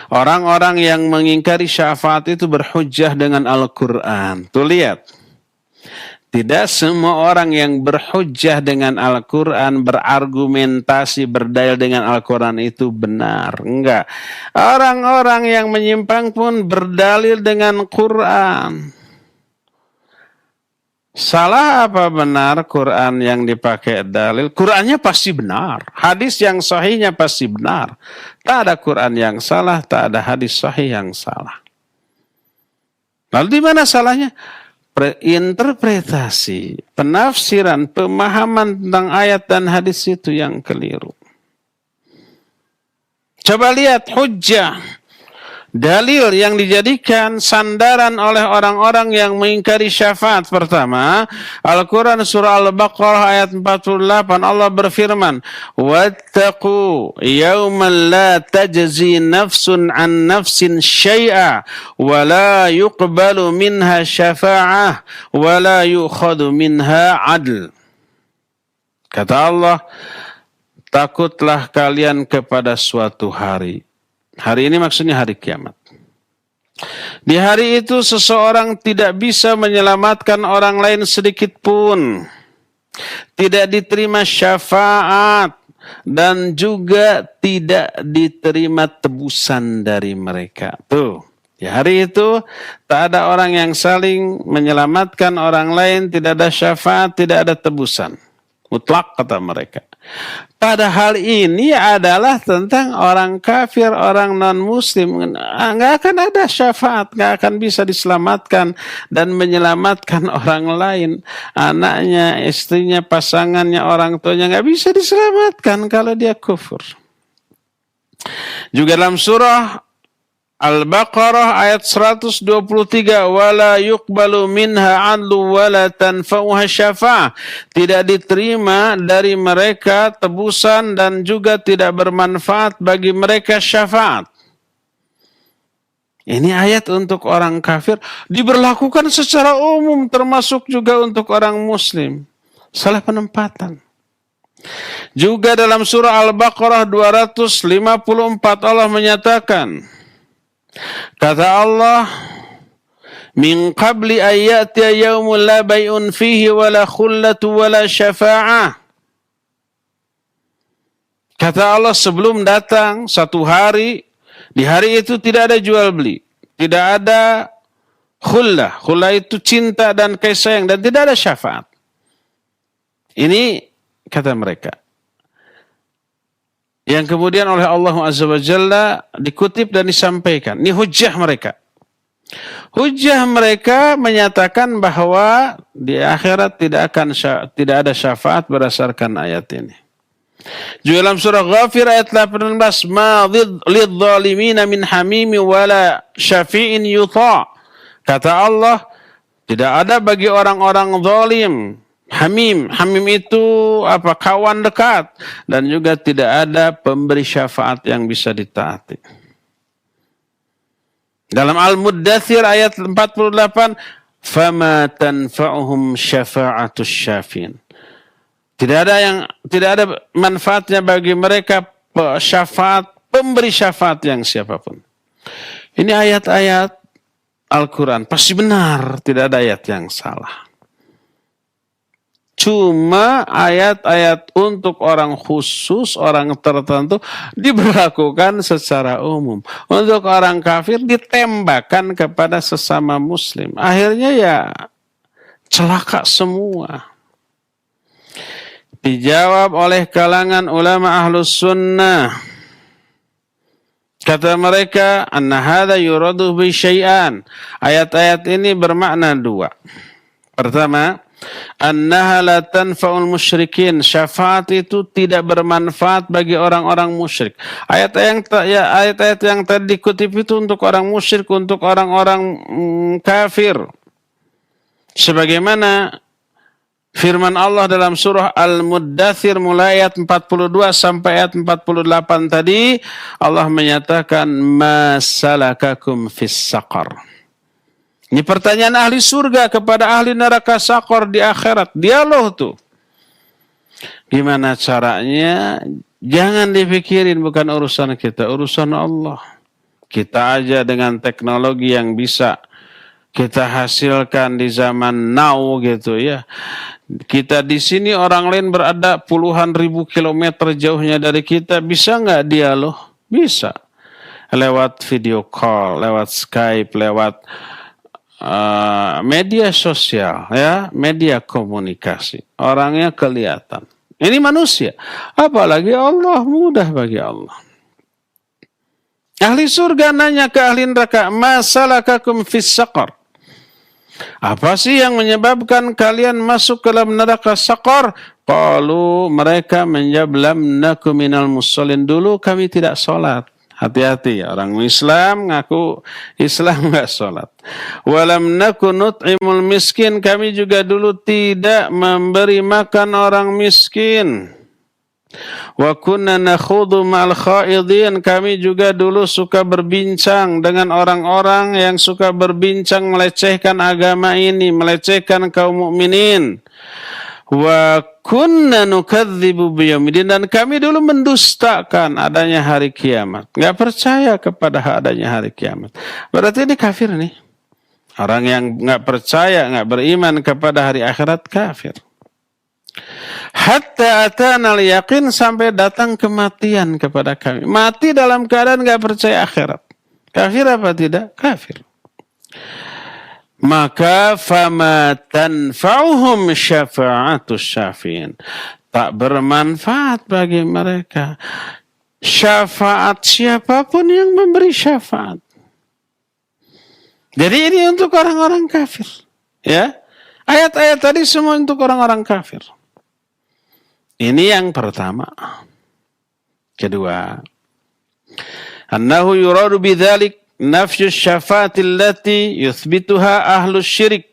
Orang-orang yang mengingkari syafaat itu berhujjah dengan Al-Quran. Tuh lihat. Tidak semua orang yang berhujjah dengan Al-Quran, berargumentasi, berdalil dengan Al-Quran itu benar. Enggak. Orang-orang yang menyimpang pun berdalil dengan Quran. Salah apa benar Quran yang dipakai dalil? Qurannya pasti benar. Hadis yang sahihnya pasti benar. Tak ada Quran yang salah, tak ada hadis sahih yang salah. Lalu di mana salahnya? Interpretasi, penafsiran, pemahaman tentang ayat dan hadis itu yang keliru. Coba lihat hujjah. Dalil yang dijadikan sandaran oleh orang-orang yang mengingkari syafaat. Pertama, Al-Quran surah Al-Baqarah ayat 48, Allah berfirman, wattaqu yawman la tajzi nafsun an nafsin syai'a wa la yuqbalu minha syafa'ah wa la yu'khadu minha adl. Kata Allah, takutlah kalian kepada suatu hari. Hari ini maksudnya hari kiamat. Di hari itu seseorang tidak bisa menyelamatkan orang lain sedikit pun. Tidak diterima syafaat dan juga tidak diterima tebusan dari mereka. Tuh, di hari itu tak ada orang yang saling menyelamatkan orang lain, tidak ada syafaat, tidak ada tebusan. Mutlak kata mereka. Padahal ini adalah tentang orang kafir, orang non-muslim. Nggak akan ada syafaat, nggak akan bisa diselamatkan dan menyelamatkan orang lain. Anaknya, istrinya, pasangannya, orang tuanya nggak bisa diselamatkan kalau dia kufur. Juga dalam surah Al-Baqarah ayat 123, wala yuqbalu minha 'adlu wala tanfa'uha syafa'ah. Tidak diterima dari mereka tebusan dan juga tidak bermanfaat bagi mereka syafaat. Ini ayat untuk orang kafir diberlakukan secara umum termasuk juga untuk orang muslim. Salah penempatan. Juga dalam surah Al-Baqarah 254 Allah menyatakan, kata Allah, min qabli ayyatiya yaumul la bay'un fihi wala khullatu wala syafa'ah. Kata Allah, sebelum datang satu hari, di hari itu tidak ada jual beli, tidak ada khullah. Khullah itu cinta dan kasih sayang, dan tidak ada syafaat. Ini kata mereka. Yang kemudian oleh Allah Azza wa Jalla dikutip dan disampaikan. Ini hujjah mereka. Hujjah mereka menyatakan bahwa di akhirat tidak ada syafaat berdasarkan ayat ini. Juga dalam surah Ghafir ayat 18, ma lidh-dhalimina min hamimi wala syafi'in yuta'. Kata Allah, tidak ada bagi orang-orang zalim hamim. Hamim itu apa? Kawan dekat, dan juga tidak ada pemberi syafaat yang bisa ditaati. Dalam Al-Muddathir ayat 48, fama tanfa'uhum syafa'atus syafin. Tidak ada manfaatnya bagi mereka syafaat, pemberi syafaat yang siapapun. Ini ayat-ayat Al-Quran. Pasti benar, tidak ada ayat yang salah. Cuma ayat-ayat untuk orang khusus, orang tertentu diberlakukan secara umum. Untuk orang kafir ditembakkan kepada sesama muslim. Akhirnya ya celaka semua. Dijawab oleh kalangan ulama ahlus sunnah. Kata mereka, anna hadha yuradu bi syai'an. Ayat-ayat ini bermakna dua. Pertama, annaha la tanfa'ul musyrikin. Syafaat itu tidak bermanfaat bagi orang-orang musyrik. Ayat-ayat yang tadi dikutip itu untuk orang musyrik, untuk orang-orang kafir. Sebagaimana firman Allah dalam surah Al-Muddathir mulai ayat 42 sampai ayat 48 tadi, Allah menyatakan ma salakakum fis saqar. Ini pertanyaan ahli surga kepada ahli neraka saqar di akhirat. Dialog tuh. Gimana caranya? Jangan dipikirin, bukan urusan kita, urusan Allah. Kita aja dengan teknologi yang bisa kita hasilkan di zaman now gitu ya. Kita di sini, orang lain berada puluhan ribu kilometer jauhnya dari kita, bisa nggak dialog? Bisa. Lewat video call, lewat Skype, lewat media sosial, ya, media komunikasi. Orangnya kelihatan. Ini manusia. Apalagi Allah, mudah bagi Allah. Ahli surga nanya ke ahli neraka, ma salakakum fis saqar. Apa sih yang menyebabkan kalian masuk ke dalam neraka saqar? Qalu, mereka menjawab, lam naku minal musallin. Dulu kami tidak sholat. Hati-hati ya, orang Islam ngaku Islam nggak sholat. Walam naku nut'imul miskin. Kami juga dulu tidak memberi makan orang miskin. Wa kunna nakhudhu ma'al khaidin. Kami juga dulu suka berbincang dengan orang-orang yang suka berbincang melecehkan agama ini, melecehkan kaum mukminin. Wa kunna nukadzibu biyaumiddin, dan kami dulu mendustakan adanya hari kiamat. Enggak percaya kepada adanya hari kiamat. Berarti ini kafir nih. Orang yang enggak percaya, enggak beriman kepada hari akhirat, kafir. Hatta atana al-yaqin, sampai datang kematian kepada kami. Mati dalam keadaan enggak percaya akhirat. Kafir apa tidak? Kafir. Maka fama tanfa'uhum syafa'atus syafi'in. Tak bermanfaat bagi mereka syafaat siapapun yang memberi syafaat. Jadi ini untuk orang-orang kafir. Ya, ayat-ayat tadi semua untuk orang-orang kafir. Ini yang pertama. Kedua, annahu yuradu bidzalik nafyu syafa'ati allati yuthbituha ahlus syirik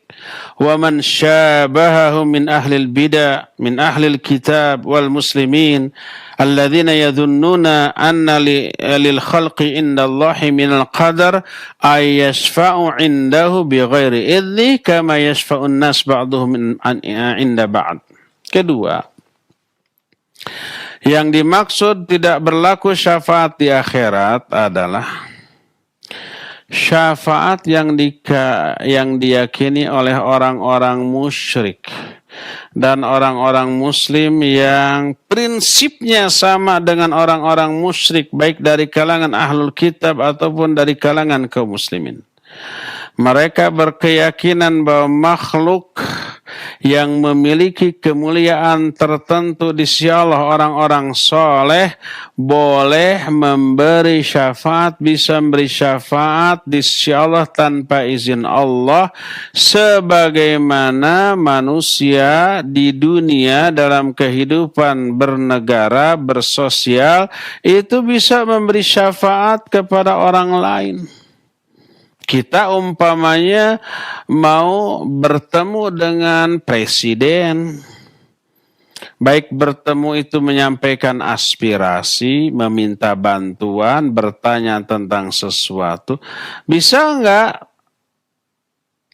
wa man syabahahu min ahlil bid'ah min ahlil kitab wal muslimin alladzina yadhunnuna anna lil khalqi indallahi minal qadar ay yashfa'u indahu bighairi idzni kama yashfa'un nas ba'duhum inda ba'd. Kedua, yang dimaksud tidak berlaku syafaat di akhirat adalah syafaat yang diyakini oleh orang-orang musyrik dan orang-orang muslim yang prinsipnya sama dengan orang-orang musyrik, baik dari kalangan ahlul kitab ataupun dari kalangan kaum muslimin. Mereka berkeyakinan bahwa makhluk yang memiliki kemuliaan tertentu di sisi Allah, orang-orang soleh boleh memberi syafaat, bisa memberi syafaat di sisi Allah tanpa izin Allah, sebagaimana manusia di dunia dalam kehidupan bernegara, bersosial, itu bisa memberi syafaat kepada orang lain. Kita umpamanya mau bertemu dengan presiden, baik bertemu itu menyampaikan aspirasi, meminta bantuan, bertanya tentang sesuatu, bisa nggak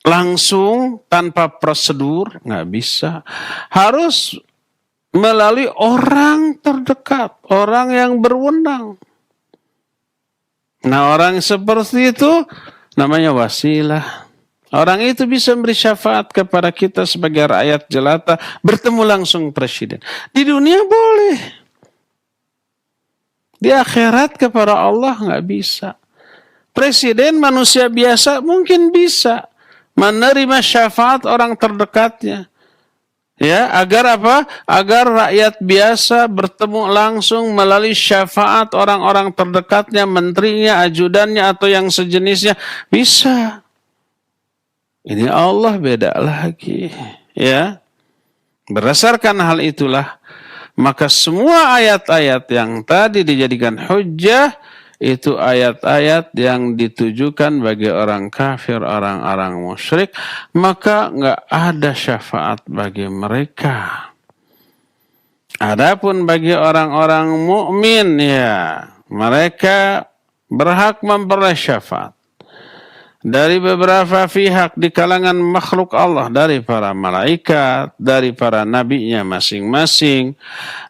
langsung tanpa prosedur? Nggak bisa. Harus melalui orang terdekat, orang yang berwenang. Nah, orang seperti itu namanya wasilah. Orang itu bisa memberi syafaat kepada kita sebagai rakyat jelata, bertemu langsung presiden. Di dunia boleh. Di akhirat kepada Allah nggak bisa. Presiden manusia biasa mungkin bisa menerima syafaat orang terdekatnya. Ya, agar apa? Agar rakyat biasa bertemu langsung melalui syafaat orang-orang terdekatnya, menterinya, ajudannya, atau yang sejenisnya. Bisa. Ini Allah beda lagi. Ya. Berdasarkan hal itulah, maka semua ayat-ayat yang tadi dijadikan hujjah, itu ayat-ayat yang ditujukan bagi orang kafir, orang-orang musyrik, maka nggak ada syafaat bagi mereka. Adapun bagi orang-orang mukmin, ya, mereka berhak memperoleh syafaat dari beberapa pihak di kalangan makhluk Allah, dari para malaikat, dari para nabinya masing-masing,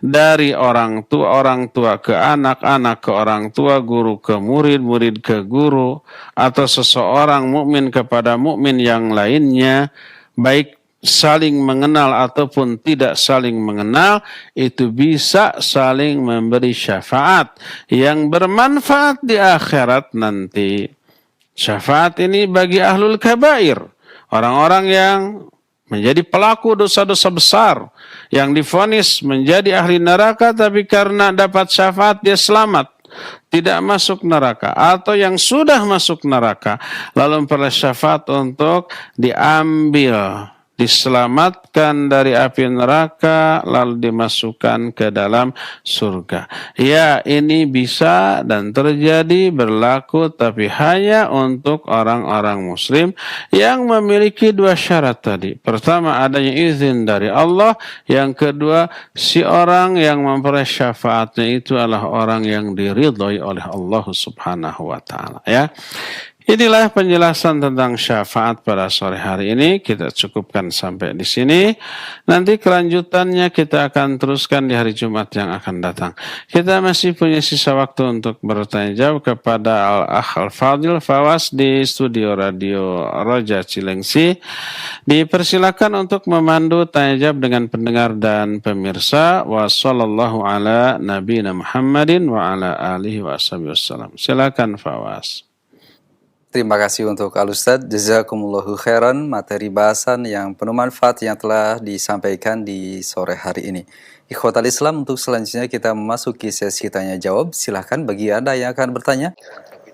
dari orang tua ke anak, anak ke orang tua, guru ke murid, murid ke guru, atau seseorang mukmin kepada mukmin yang lainnya, baik saling mengenal ataupun tidak saling mengenal, itu bisa saling memberi syafaat yang bermanfaat di akhirat nanti. Syafaat ini bagi ahlul kabair, orang-orang yang menjadi pelaku dosa-dosa besar, yang divonis menjadi ahli neraka, tapi karena dapat syafaat dia selamat, tidak masuk neraka, atau yang sudah masuk neraka lalu memperoleh syafaat untuk diambil, diselamatkan dari api neraka, lalu dimasukkan ke dalam surga. Ya, ini bisa dan terjadi, berlaku, tapi hanya untuk orang-orang muslim yang memiliki dua syarat tadi. Pertama, adanya izin dari Allah. Yang kedua, si orang yang memperoleh syafaatnya itu adalah orang yang diridhoi oleh Allah Subhanahu wa ta'ala. Ya. Inilah penjelasan tentang syafaat pada sore hari ini. Kita cukupkan sampai di sini. Nanti kelanjutannya kita akan teruskan di hari Jumat yang akan datang. Kita masih punya sisa waktu untuk bertanya jawab kepada Al-Akh Al-Fadil Fawas di studio Radio Roja Cilengsi. Dipersilakan untuk memandu tanya jawab dengan pendengar dan pemirsa. Wassallallahu ala nabiyina Muhammadin wa ala alihi wa sallam. Silakan Fawas. Terima kasih untuk Al-Ustadz, jazakumullahu khairan, materi bahasan yang penuh manfaat yang telah disampaikan di sore hari ini. Ikhwatal Islam, untuk selanjutnya kita memasuki sesi tanya jawab. Silahkan bagi Anda yang akan bertanya.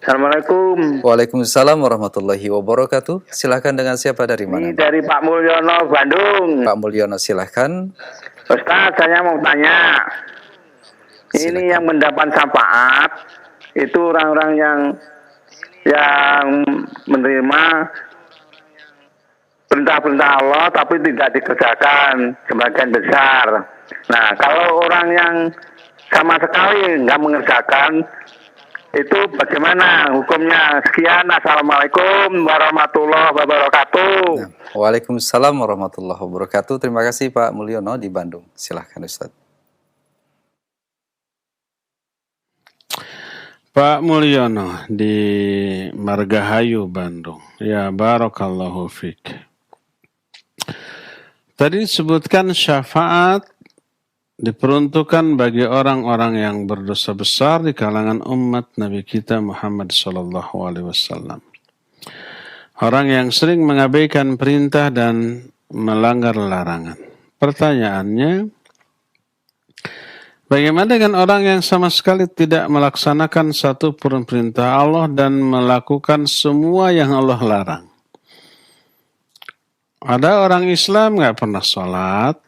Assalamualaikum. Waalaikumsalam warahmatullahi wabarakatuh. Silahkan, dengan siapa, dari mana? Ini dari Pak Mulyono, Bandung. Pak Mulyono, silahkan. Ustaz, saya mau tanya. Silakan. Ini yang mendapat syafaat, itu orang-orang yang menerima perintah-perintah Allah tapi tidak dikerjakan sebagian besar. Nah, kalau orang yang sama sekali nggak mengerjakan, itu bagaimana hukumnya? Sekian, assalamualaikum warahmatullahi wabarakatuh. Nah, waalaikumsalam warahmatullahi wabarakatuh. Terima kasih Pak Mulyono di Bandung. Silahkan Ustaz. Pak Mulyono di Margahayu, Bandung. Ya, barakallahu fik. Tadi disebutkan syafaat diperuntukkan bagi orang-orang yang berdosa besar di kalangan umat Nabi kita Muhammad sallallahu alaihi wasallam. Orang yang sering mengabaikan perintah dan melanggar larangan. Pertanyaannya, bagaimana dengan orang yang sama sekali tidak melaksanakan satu pun perintah Allah dan melakukan semua yang Allah larang? Ada orang Islam nggak pernah sholat,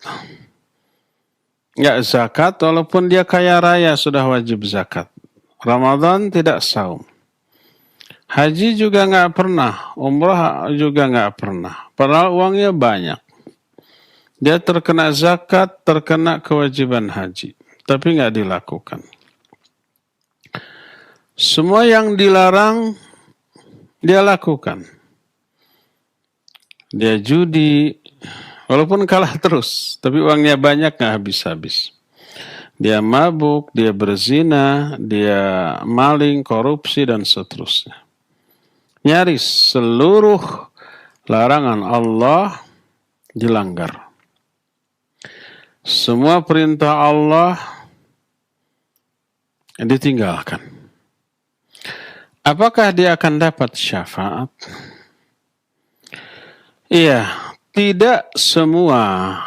nggak zakat, walaupun dia kaya raya sudah wajib zakat. Ramadan tidak saum. Haji juga nggak pernah, umrah juga nggak pernah. Padahal uangnya banyak. Dia terkena zakat, terkena kewajiban haji, tapi nggak dilakukan. Semua yang dilarang dia lakukan. Dia judi, walaupun kalah terus, tapi uangnya banyak nggak habis-habis. Dia mabuk, dia berzina, dia maling, korupsi, dan seterusnya. Nyaris seluruh larangan Allah dilanggar. Semua perintah Allah ditinggalkan. Apakah dia akan dapat syafaat? Iya, tidak semua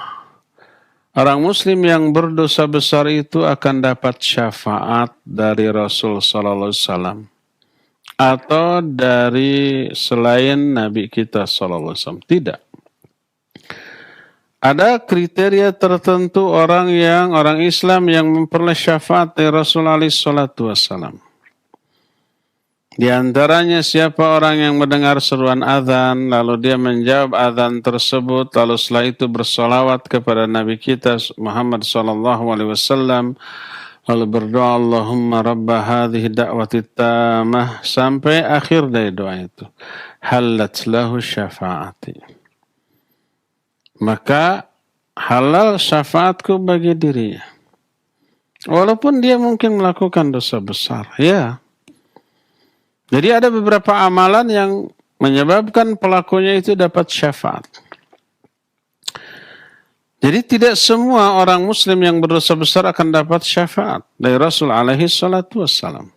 orang muslim yang berdosa besar itu akan dapat syafaat dari Rasul sallallahu alaihi wasallam atau dari selain Nabi kita sallallahu alaihi wasallam. Tidak. Ada kriteria tertentu orang Islam yang memperoleh syafaat dari Rasul alaihi salatu wasallam. Di antaranya siapa orang yang mendengar seruan azan, lalu dia menjawab azan tersebut, lalu setelah itu bersolawat kepada Nabi kita Muhammad sallallahu alaihi wasallam, lalu berdoa Allahumma rabba hadhihi da'wati tamah sampai akhir dari doa itu. Halat lahu syafaati. Maka halal syafaatku bagi dirinya. Walaupun dia mungkin melakukan dosa besar, ya. Jadi ada beberapa amalan yang menyebabkan pelakunya itu dapat syafaat. Jadi tidak semua orang muslim yang berdosa besar akan dapat syafaat dari Rasul alaihi salatu wassalam.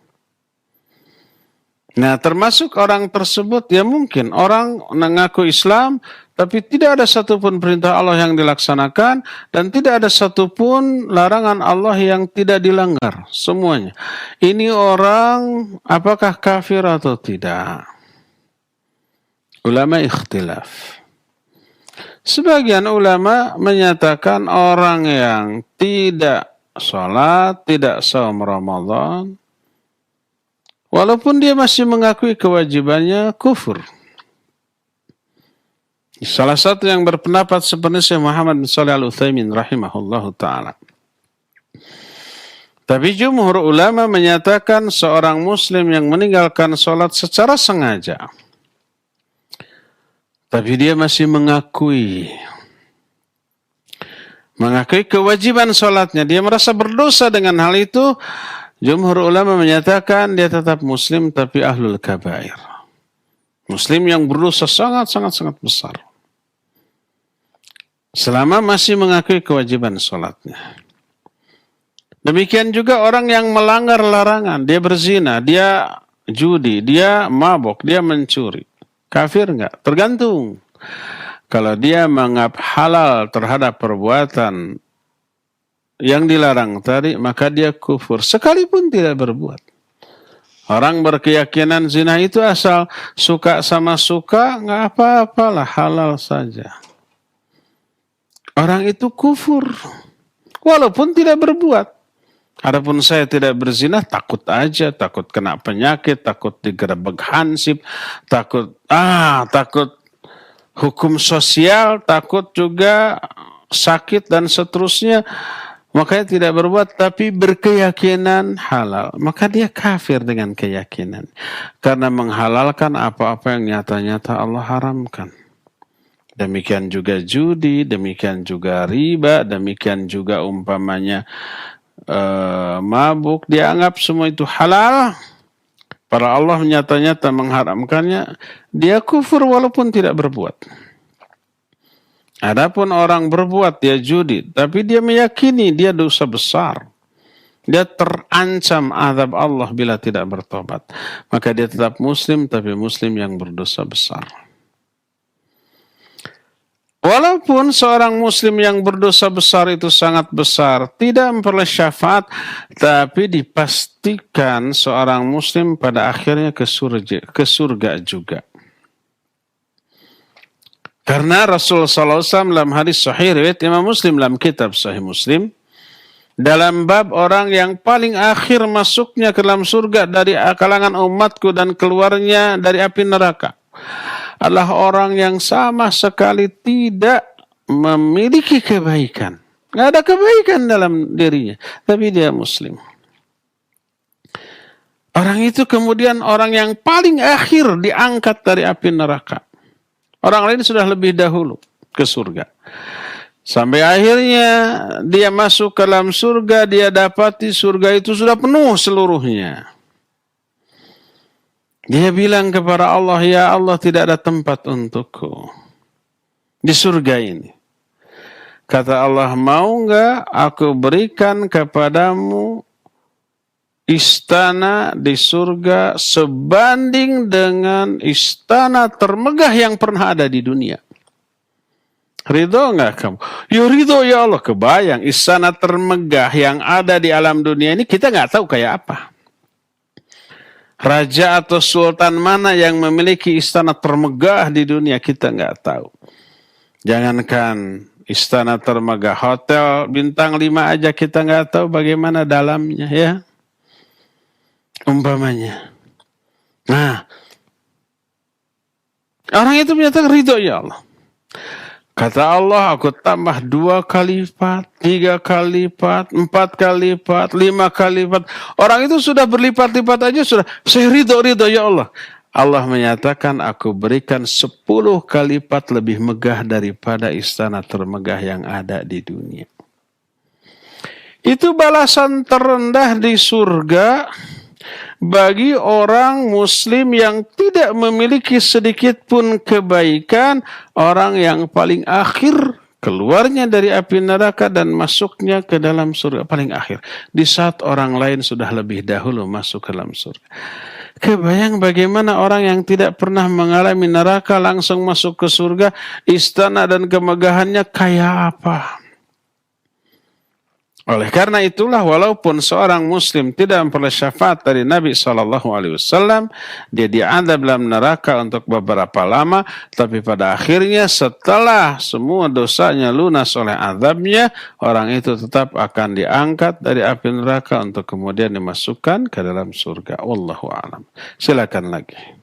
Nah, termasuk orang tersebut, ya mungkin orang mengaku Islam, tapi tidak ada satupun perintah Allah yang dilaksanakan, dan tidak ada satupun larangan Allah yang tidak dilanggar. Semuanya. Ini orang apakah kafir atau tidak? Ulama ikhtilaf. Sebagian ulama menyatakan orang yang tidak sholat, tidak saum Ramadan, walaupun dia masih mengakui kewajibannya, kufur. Salah satu yang berpendapat seperti Syekh Muhammad bin Shalih Al-Utsaimin rahimahullahu ta'ala. Tapi jumhur ulama menyatakan seorang muslim yang meninggalkan sholat secara sengaja, tapi dia masih mengakui kewajiban sholatnya, dia merasa berdosa dengan hal itu, jumhur ulama menyatakan dia tetap muslim tapi ahlul kabair. Muslim yang berdosa sangat besar. Selama masih mengakui kewajiban sholatnya. Demikian juga orang yang melanggar larangan. Dia berzina, dia judi, dia mabok, dia mencuri. Kafir enggak? Tergantung. Kalau dia menganggap halal terhadap perbuatan yang dilarang tadi, maka dia kufur. Sekalipun tidak berbuat. Orang berkeyakinan zina itu asal suka sama suka, enggak apa-apalah, halal saja. Orang itu kufur, walaupun tidak berbuat. Adapun saya tidak berzina, takut aja, takut kena penyakit, takut digerebek hansip, takut hukum sosial, takut juga sakit dan seterusnya. Makanya tidak berbuat, tapi berkeyakinan halal. Maka dia kafir dengan keyakinan. Karena menghalalkan apa-apa yang nyata-nyata Allah haramkan. Demikian juga judi, demikian juga riba, demikian juga umpamanya mabuk. Dia anggap semua itu halal, Para Allah nyata-nyata mengharamkannya, dia kufur walaupun tidak berbuat. Adapun orang berbuat dia judi, tapi dia meyakini dia dosa besar. Dia terancam azab Allah bila tidak bertobat. Maka dia tetap muslim, tapi muslim yang berdosa besar. Walaupun seorang muslim yang berdosa besar itu sangat besar, tidak memperoleh syafaat, tapi dipastikan seorang muslim pada akhirnya ke surga juga. Karena Rasulullah SAW dalam hadis sahih riwayat Imam Muslim dalam kitab Sahih Muslim, dalam bab orang yang paling akhir masuknya ke dalam surga dari kalangan umatku dan keluarnya dari api neraka adalah orang yang sama sekali tidak memiliki kebaikan. Nggak ada kebaikan dalam dirinya, tapi dia muslim. Orang itu kemudian orang yang paling akhir diangkat dari api neraka. Orang lain sudah lebih dahulu ke surga. Sampai akhirnya dia masuk ke dalam surga, dia dapati surga itu sudah penuh seluruhnya. Dia bilang kepada Allah, ya Allah tidak ada tempat untukku di surga ini. Kata Allah, mau enggak aku berikan kepadamu istana di surga sebanding dengan istana termegah yang pernah ada di dunia. Ridho enggak kamu? Ya ridho ya Allah. Kebayang istana termegah yang ada di alam dunia ini kita enggak tahu kayak apa. Raja atau sultan mana yang memiliki istana termegah di dunia kita enggak tahu. Jangankan istana termegah, hotel bintang 5 aja kita enggak tahu bagaimana dalamnya ya. Umpamanya. Nah, orang itu menyatakan ridho ya Allah. Kata Allah, aku tambah 2 kali lipat, 3 kali lipat, 4 kali lipat, 5 kali lipat. Orang itu sudah berlipat-lipat aja sudah. Saya ridho ya Allah. Allah menyatakan, aku berikan 10 kali lipat lebih megah daripada istana termegah yang ada di dunia. Itu balasan terendah di surga bagi orang muslim yang tidak memiliki sedikit pun kebaikan, orang yang paling akhir keluarnya dari api neraka dan masuknya ke dalam surga paling akhir, di saat orang lain sudah lebih dahulu masuk ke dalam surga. Kebayang bagaimana orang yang tidak pernah mengalami neraka langsung masuk ke surga, istana dan kemegahannya kayak apa? Oleh karena itulah walaupun seorang muslim tidak memperoleh syafaat dari Nabi SAW, dia diadab dalam neraka untuk beberapa lama, tapi pada akhirnya setelah semua dosanya lunas oleh azabnya, orang itu tetap akan diangkat dari api neraka untuk kemudian dimasukkan ke dalam surga. Wallahu a'lam. Silakan lagi.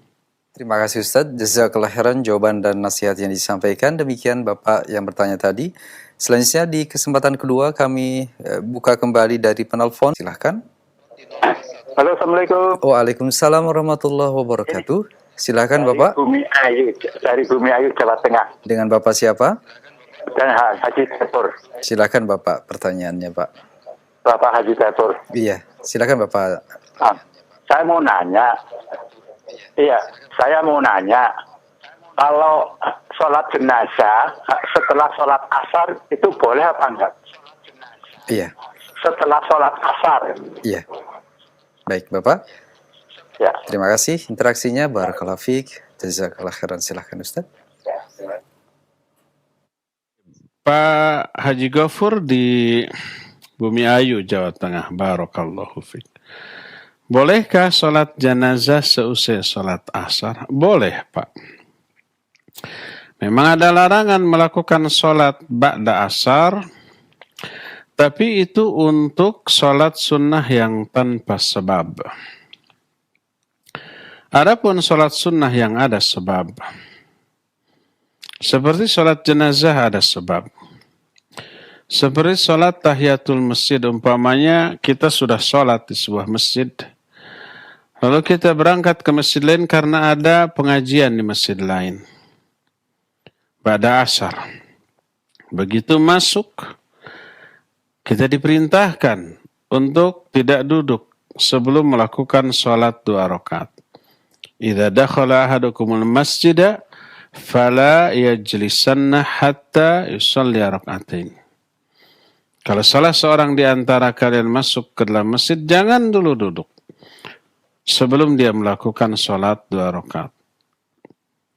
Terima kasih Ustaz, jazakallahu khairan jawaban dan nasihat yang disampaikan. Demikian Bapak yang bertanya tadi. Selanjutnya di kesempatan kedua kami buka kembali dari penelpon. Silahkan. Halo, Assalamualaikum. Waalaikumsalam warahmatullahi wabarakatuh. Silahkan Bapak. Dari Bumi Ayu, Jawa Tengah. Dengan Bapak siapa? Dan Haji Datur. Silahkan Bapak pertanyaannya Pak. Bapak Haji Datur. Iya, silahkan Bapak. Saya mau nanya. Iya, saya mau nanya. Kalau sholat jenazah setelah sholat asar itu boleh apa enggak? Iya. Setelah sholat asar. Iya. Baik Bapak. Ya. Terima kasih interaksinya. Barakallahu fiik. Jazakallahu khairan. Silahkan Ustaz. Pak Haji Ghafur di Bumi Ayu, Jawa Tengah. Barakallahu fiik. Bolehkah sholat jenazah seusai sholat asar? Boleh Pak. Memang ada larangan melakukan sholat ba'da asar, tapi itu untuk sholat sunnah yang tanpa sebab. Adapun sholat sunnah yang ada sebab, seperti sholat jenazah ada sebab. Seperti sholat tahiyatul masjid, umpamanya kita sudah sholat di sebuah masjid, lalu kita berangkat ke masjid lain karena ada pengajian di masjid lain. Pada asar, begitu masuk, kita diperintahkan untuk tidak duduk sebelum melakukan sholat 2 rakaat. idza dakhala ahadukumul masjida fala yajlisanna hatta yusalli rak'atain. Kalau salah seorang di antara kalian masuk ke dalam masjid, jangan dulu duduk sebelum dia melakukan sholat 2 rakaat.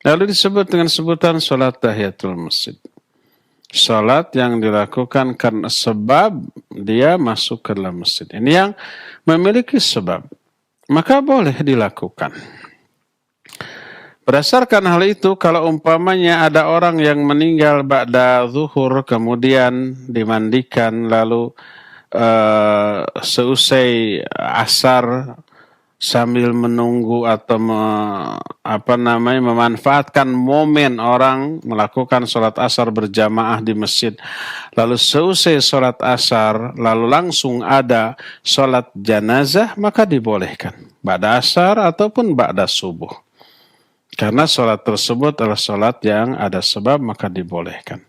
Lalu disebut dengan sebutan sholat tahiyatul masjid. Sholat yang dilakukan karena sebab dia masuk ke dalam masjid. Ini yang memiliki sebab, maka boleh dilakukan. Berdasarkan hal itu, kalau umpamanya ada orang yang meninggal ba'da zuhur, kemudian dimandikan, lalu seusai asar sambil menunggu atau memanfaatkan momen orang melakukan sholat asar berjamaah di masjid, lalu seusai sholat asar, lalu langsung ada sholat janazah, maka dibolehkan ba'da asar ataupun ba'da subuh. Karena sholat tersebut adalah sholat yang ada sebab, maka dibolehkan.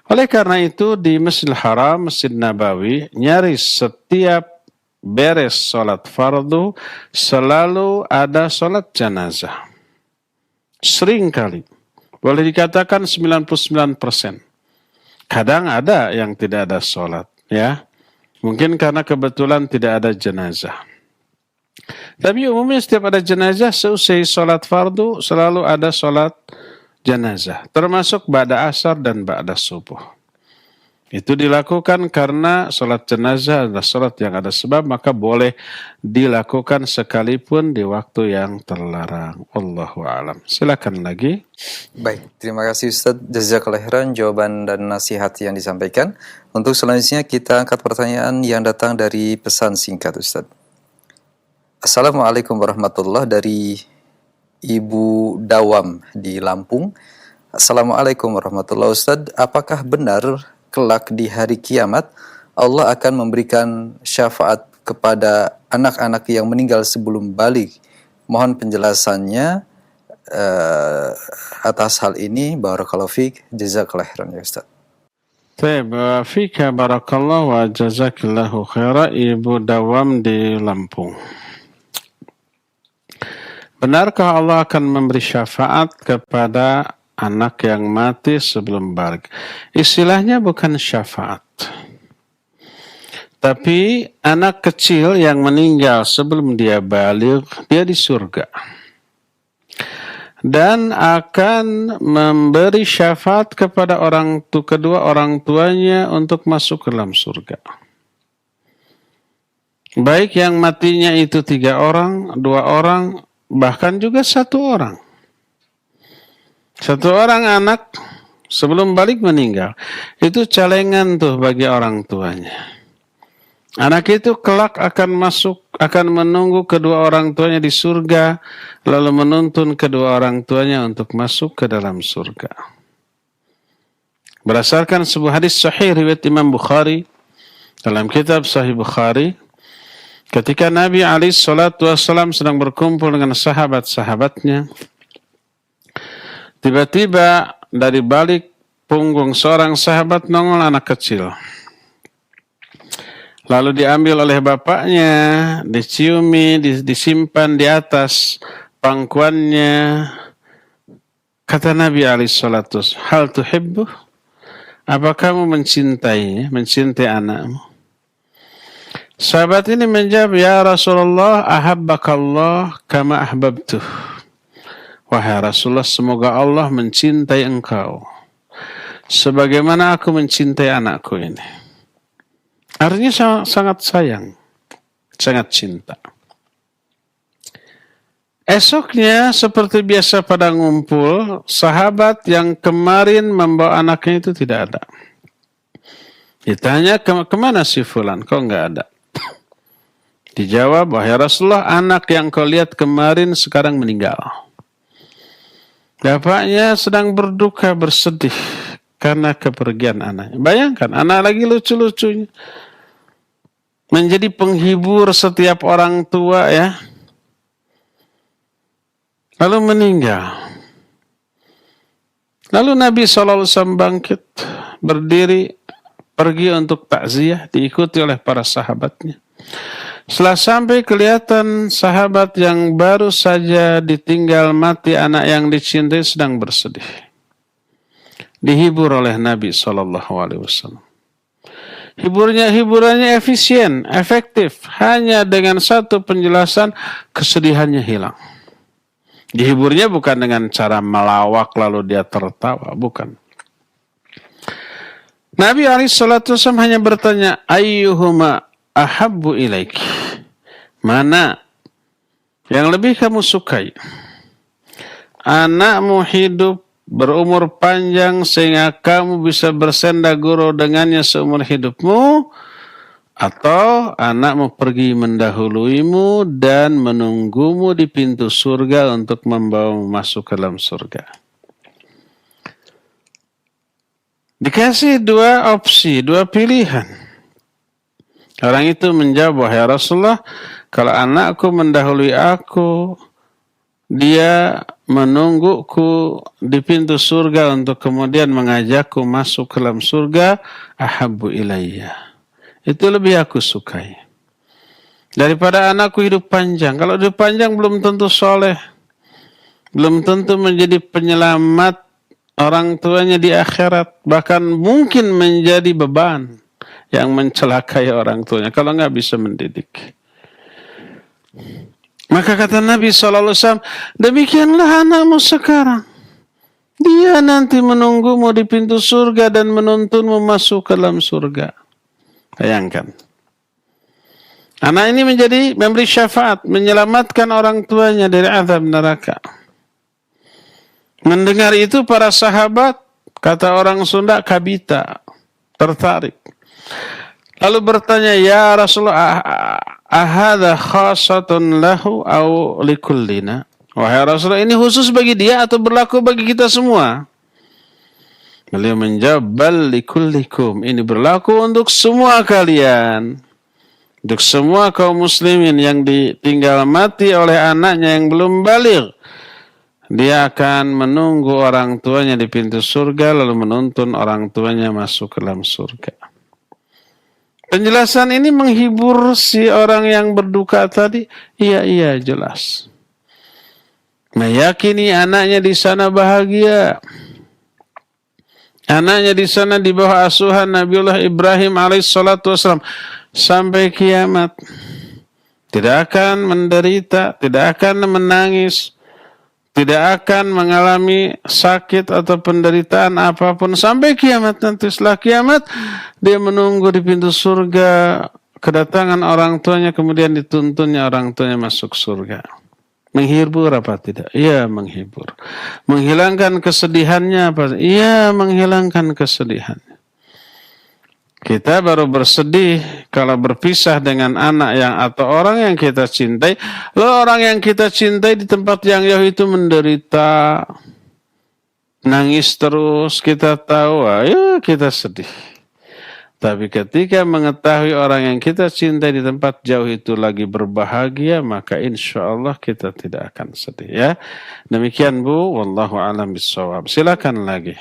Oleh karena itu di Masjidil Haram, Masjid Nabawi, nyaris setiap beres sholat fardu selalu ada sholat janazah. Sering kali. Boleh dikatakan 99%. Kadang ada yang tidak ada sholat. Ya. Mungkin karena kebetulan tidak ada jenazah. Tapi umumnya setiap ada jenazah, seusai sholat fardu selalu ada sholat jenazah, termasuk ba'da asar dan ba'da subuh. Itu dilakukan karena sholat jenazah adalah sholat yang ada sebab, maka boleh dilakukan sekalipun di waktu yang terlarang. Allahu a'lam. Silakan lagi. Baik, terima kasih Ustaz. Jazakallahu khairan jawaban dan nasihat yang disampaikan. Untuk selanjutnya kita angkat pertanyaan yang datang dari pesan singkat Ustaz. Assalamualaikum warahmatullahi dari Ibu Dawam di Lampung. Assalamualaikum warahmatullahi Ustaz. Apakah benar kelak di hari kiamat Allah akan memberikan syafaat kepada anak-anak yang meninggal sebelum balik? Mohon penjelasannya atas hal ini. Barakallahu fiik. Jazakallahu khairan ya Ustaz. Baik, fika barakallahu wa jazakillahu khairan Ibu Dawam di Lampung. Benarkah Allah akan memberi syafaat kepada anak yang mati sebelum balik? Istilahnya bukan syafaat. Tapi anak kecil yang meninggal sebelum dia balik, dia di surga. Dan akan memberi syafaat kepada kedua orang tuanya untuk masuk ke dalam surga. Baik yang matinya itu 3 orang, 2 orang, bahkan juga 1 orang. 1 orang anak sebelum balik meninggal. Itu celengan tuh bagi orang tuanya. Anak itu kelak akan menunggu kedua orang tuanya di surga, lalu menuntun kedua orang tuanya untuk masuk ke dalam surga. Berdasarkan sebuah hadis sahih riwayat Imam Bukhari, dalam kitab Sahih Bukhari, ketika Nabi SAW sedang berkumpul dengan sahabat-sahabatnya, tiba-tiba dari balik punggung seorang sahabat nongol anak kecil. Lalu diambil oleh bapaknya, diciumi, disimpan di atas pangkuannya. Kata Nabi SAW, hal tuhibbu? Apa kamu mencintai anakmu? Sahabat ini menjawab, ya Rasulullah, ahabbakallah kama ahbabtuh. Wahai Rasulullah, semoga Allah mencintai engkau sebagaimana aku mencintai anakku ini. Artinya sangat sayang, sangat cinta. Esoknya seperti biasa pada ngumpul, sahabat yang kemarin membawa anaknya itu tidak ada. Ditanya, kemana si fulan? Kok nggak ada? Dijawab, wahai Rasulullah, anak yang kau lihat kemarin sekarang meninggal. Bapaknya sedang berduka, bersedih karena kepergian anaknya. Bayangkan, anak lagi lucu-lucunya. Menjadi penghibur setiap orang tua ya. Lalu meninggal. Lalu Nabi SAW bangkit, berdiri, pergi untuk takziah, diikuti oleh para sahabatnya. Setelah sampai kelihatan sahabat yang baru saja ditinggal mati anak yang dicintai sedang bersedih. Dihibur oleh Nabi SAW. Hiburannya efisien, efektif. Hanya dengan satu penjelasan kesedihannya hilang. Dihiburnya bukan dengan cara melawak lalu dia tertawa, bukan. Nabi SAW hanya bertanya, ayyuhuma ahabbu ilaiki. Mana yang lebih kamu sukai? Anakmu hidup berumur panjang sehingga kamu bisa bersenda gurau dengannya seumur hidupmu, atau anakmu pergi mendahuluimu dan menunggumu di pintu surga untuk membawamu masuk ke dalam surga. Dikasih dua opsi, dua pilihan. Orang itu menjawab, wahai Rasulullah, kalau anakku mendahului aku, dia menungguku di pintu surga untuk kemudian mengajakku masuk ke dalam surga, ahabbu ilayya. Itu lebih aku sukai. Daripada anakku hidup panjang. Kalau hidup panjang belum tentu soleh. Belum tentu menjadi penyelamat orang tuanya di akhirat. Bahkan mungkin menjadi beban yang mencelakai orang tuanya kalau nggak bisa mendidik. Maka kata Nabi SAW, demikianlah anakmu sekarang. Dia nanti menunggumu di pintu surga dan menuntunmu masuk ke dalam surga. Bayangkan. Anak ini memberi syafaat, menyelamatkan orang tuanya dari azab neraka. Mendengar itu para sahabat, kata orang Sunda, kabita, tertarik. Lalu bertanya, ya Rasulullah, ahadha khasatun lahu au likullina? Wahai Rasulullah, ini khusus bagi dia atau berlaku bagi kita semua? Beliau menjawab, bal likullikum. Ini berlaku untuk semua kalian. Untuk semua kaum muslimin yang ditinggal mati oleh anaknya yang belum baligh. Dia akan menunggu orang tuanya di pintu surga lalu menuntun orang tuanya masuk ke dalam surga. Penjelasan ini menghibur si orang yang berduka tadi. Iya, jelas. Meyakini anaknya di sana bahagia. Anaknya di sana di bawah asuhan Nabiullah Ibrahim alaihissalatu wassalam sampai kiamat. Tidak akan menderita, tidak akan menangis, tidak akan mengalami sakit atau penderitaan apapun sampai kiamat nanti. Setelah kiamat, dia menunggu di pintu surga kedatangan orang tuanya, kemudian dituntunnya orang tuanya masuk surga. Menghibur apa tidak? Iya, menghibur. Menghilangkan kesedihannya apa? Iya, menghilangkan kesedihannya. Kita baru bersedih kalau berpisah dengan anak yang atau orang yang kita cintai. Lalu orang yang kita cintai di tempat yang jauh itu menderita, nangis terus, kita tahu, ya kita sedih. Tapi ketika mengetahui orang yang kita cintai di tempat jauh itu lagi berbahagia, maka insya Allah kita tidak akan sedih. Ya, demikian Bu. Wallahu a'lam bishawab. Silakan lagi.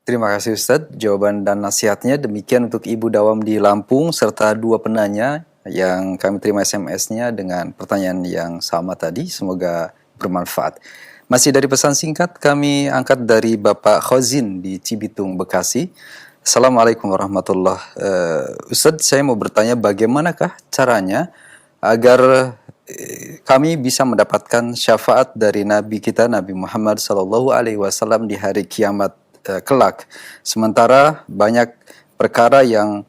Terima kasih Ustadz, jawaban dan nasihatnya. Demikian untuk Ibu Dawam di Lampung serta dua penanya yang kami terima SMS-nya dengan pertanyaan yang sama tadi. Semoga bermanfaat. Masih dari pesan singkat kami angkat dari Bapak Khozin di Cibitung, Bekasi. Assalamualaikum warahmatullahi wabarakatuh. Ustadz, saya mau bertanya bagaimanakah caranya agar kami bisa mendapatkan syafaat dari Nabi kita Nabi Muhammad SAW di hari kiamat kelak. Sementara banyak perkara yang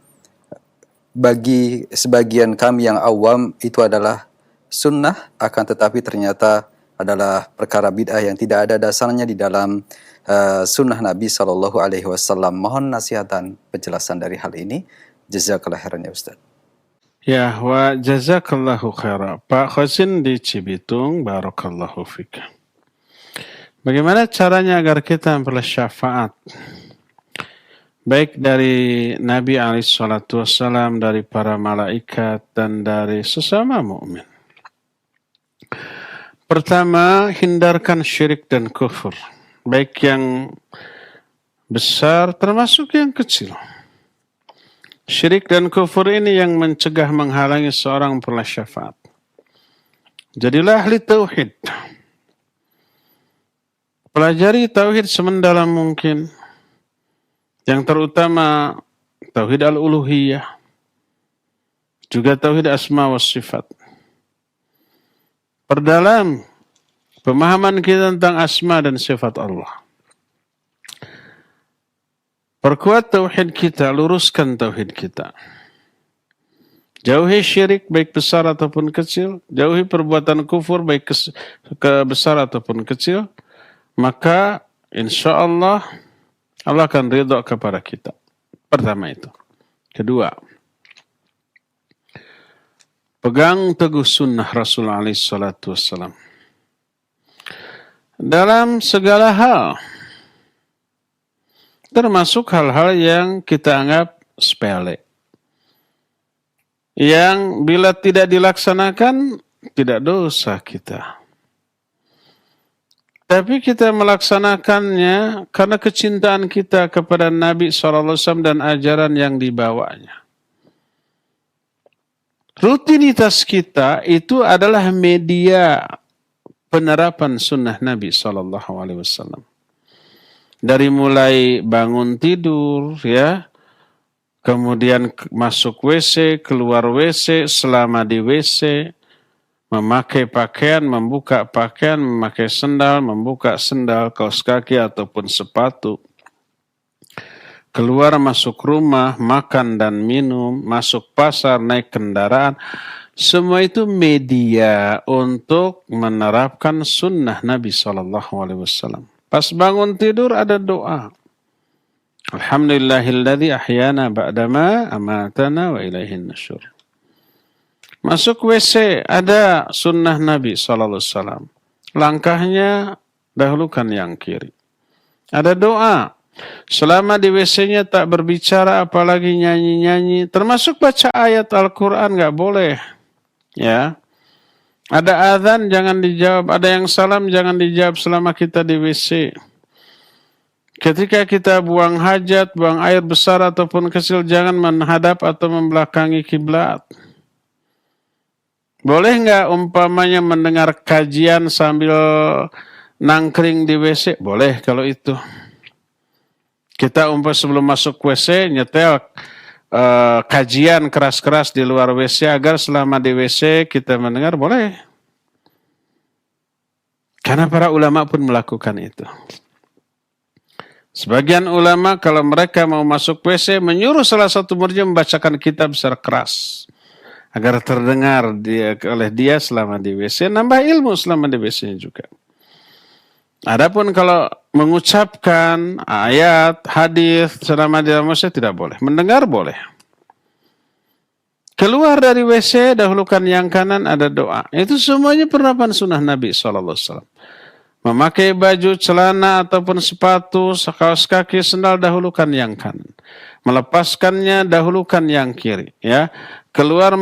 bagi sebagian kami yang awam itu adalah sunnah, akan tetapi ternyata adalah perkara bid'ah yang tidak ada dasarnya di dalam sunnah Nabi SAW. Mohon nasihat dan penjelasan dari hal ini. Jazakallah khairan ya Ustaz. Ya, wa jazakallahu khairan. Pak Khozin di Cibitung, barakallahu fika. Bagaimana caranya agar kita memperoleh syafaat? Baik dari Nabi SAW, dari para malaikat, dan dari sesama mukmin. Pertama, hindarkan syirik dan kufur. Baik yang besar termasuk yang kecil. Syirik dan kufur ini yang mencegah menghalangi seorang memperoleh syafaat. Jadilah ahli tauhid. Pelajari tauhid semendalam mungkin. Yang terutama tauhid al-uluhiyah. Juga tauhid asma wa sifat. Perdalam pemahaman kita tentang asma dan sifat Allah. Perkuat tauhid kita, luruskan tauhid kita. Jauhi syirik baik besar ataupun kecil, jauhi perbuatan kufur baik besar ataupun kecil, maka insya Allah Allah akan ridha kepada kita. Pertama itu. Kedua, pegang teguh sunnah Rasulullah SAW dalam segala hal. Termasuk hal-hal yang kita anggap sepele. Yang bila tidak dilaksanakan, tidak dosa kita. Tapi kita melaksanakannya karena kecintaan kita kepada Nabi SAW dan ajaran yang dibawanya. Rutinitas kita itu adalah media penerapan sunnah Nabi SAW. Dari mulai bangun tidur, ya, kemudian masuk WC, keluar WC, selama di WC, memakai pakaian, membuka pakaian, memakai sendal, membuka sendal, kaos kaki ataupun sepatu, keluar masuk rumah, makan dan minum, masuk pasar, naik kendaraan, semua itu media untuk menerapkan sunnah Nabi SAW. Pas bangun tidur ada doa. Alhamdulillahilladzi ahyana ba'dama amatana wa ilaihin nusyur. Masuk WC ada sunnah Nabi SAW. Langkahnya dahulukan yang kiri. Ada doa. Selama di WC-nya tak berbicara apalagi nyanyi-nyanyi. Termasuk baca ayat Al-Quran gak boleh. Ya. Ada azan jangan dijawab, ada yang salam jangan dijawab selama kita di WC. Ketika kita buang hajat, buang air besar ataupun kecil jangan menghadap atau membelakangi kiblat. Boleh nggak umpamanya mendengar kajian sambil nangkring di WC? Boleh kalau itu. Kita sebelum masuk WC nyetel kajian keras-keras di luar WC agar selama di WC kita mendengar, boleh. Karena para ulama pun melakukan itu. Sebagian ulama kalau mereka mau masuk WC menyuruh salah satu muridnya membacakan kitab secara keras agar terdengar oleh dia selama di WC, nambah ilmu selama di WC juga. Adapun kalau mengucapkan ayat, hadis selama di dalam WC tidak boleh. Mendengar boleh. Keluar dari WC, dahulukan yang kanan, ada doa. Itu semuanya penerapan sunnah Nabi SAW. Memakai baju, celana, ataupun sepatu, kaos kaki, sendal, dahulukan yang kanan. Melepaskannya, dahulukan yang kiri. Ya. Keluar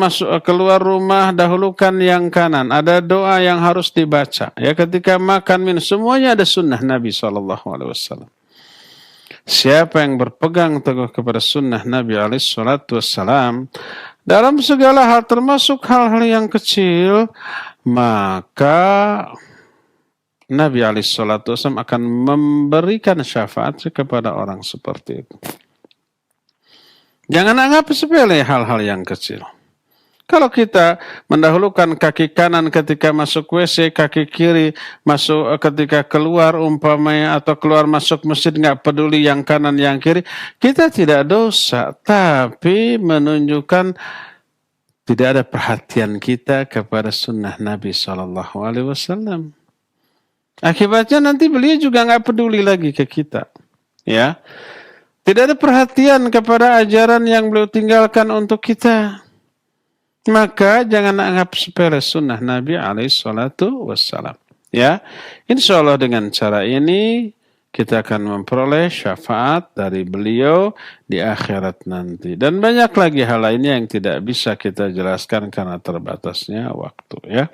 rumah, dahulukan yang kanan. Ada doa yang harus dibaca. Ya, ketika makan, minum, semuanya ada sunnah Nabi SAW. Siapa yang berpegang teguh kepada sunnah Nabi SAW dalam segala hal, termasuk hal-hal yang kecil, maka Nabi SAW akan memberikan syafaat kepada orang seperti itu. Jangan anggap sepele hal-hal yang kecil. Kalau kita mendahulukan kaki kanan ketika masuk WC, kaki kiri masuk ketika keluar umpamanya atau keluar masuk masjid, nggak peduli yang kanan yang kiri, kita tidak dosa, tapi menunjukkan tidak ada perhatian kita kepada sunnah Nabi SAW. Akibatnya nanti beliau juga nggak peduli lagi ke kita, ya. Tidak ada perhatian kepada ajaran yang beliau tinggalkan untuk kita. Maka jangan anggap sepele sunnah Nabi SAW. Ya, insya Allah dengan cara ini kita akan memperoleh syafaat dari beliau di akhirat nanti. Dan banyak lagi hal lainnya yang tidak bisa kita jelaskan karena terbatasnya waktu. Ya,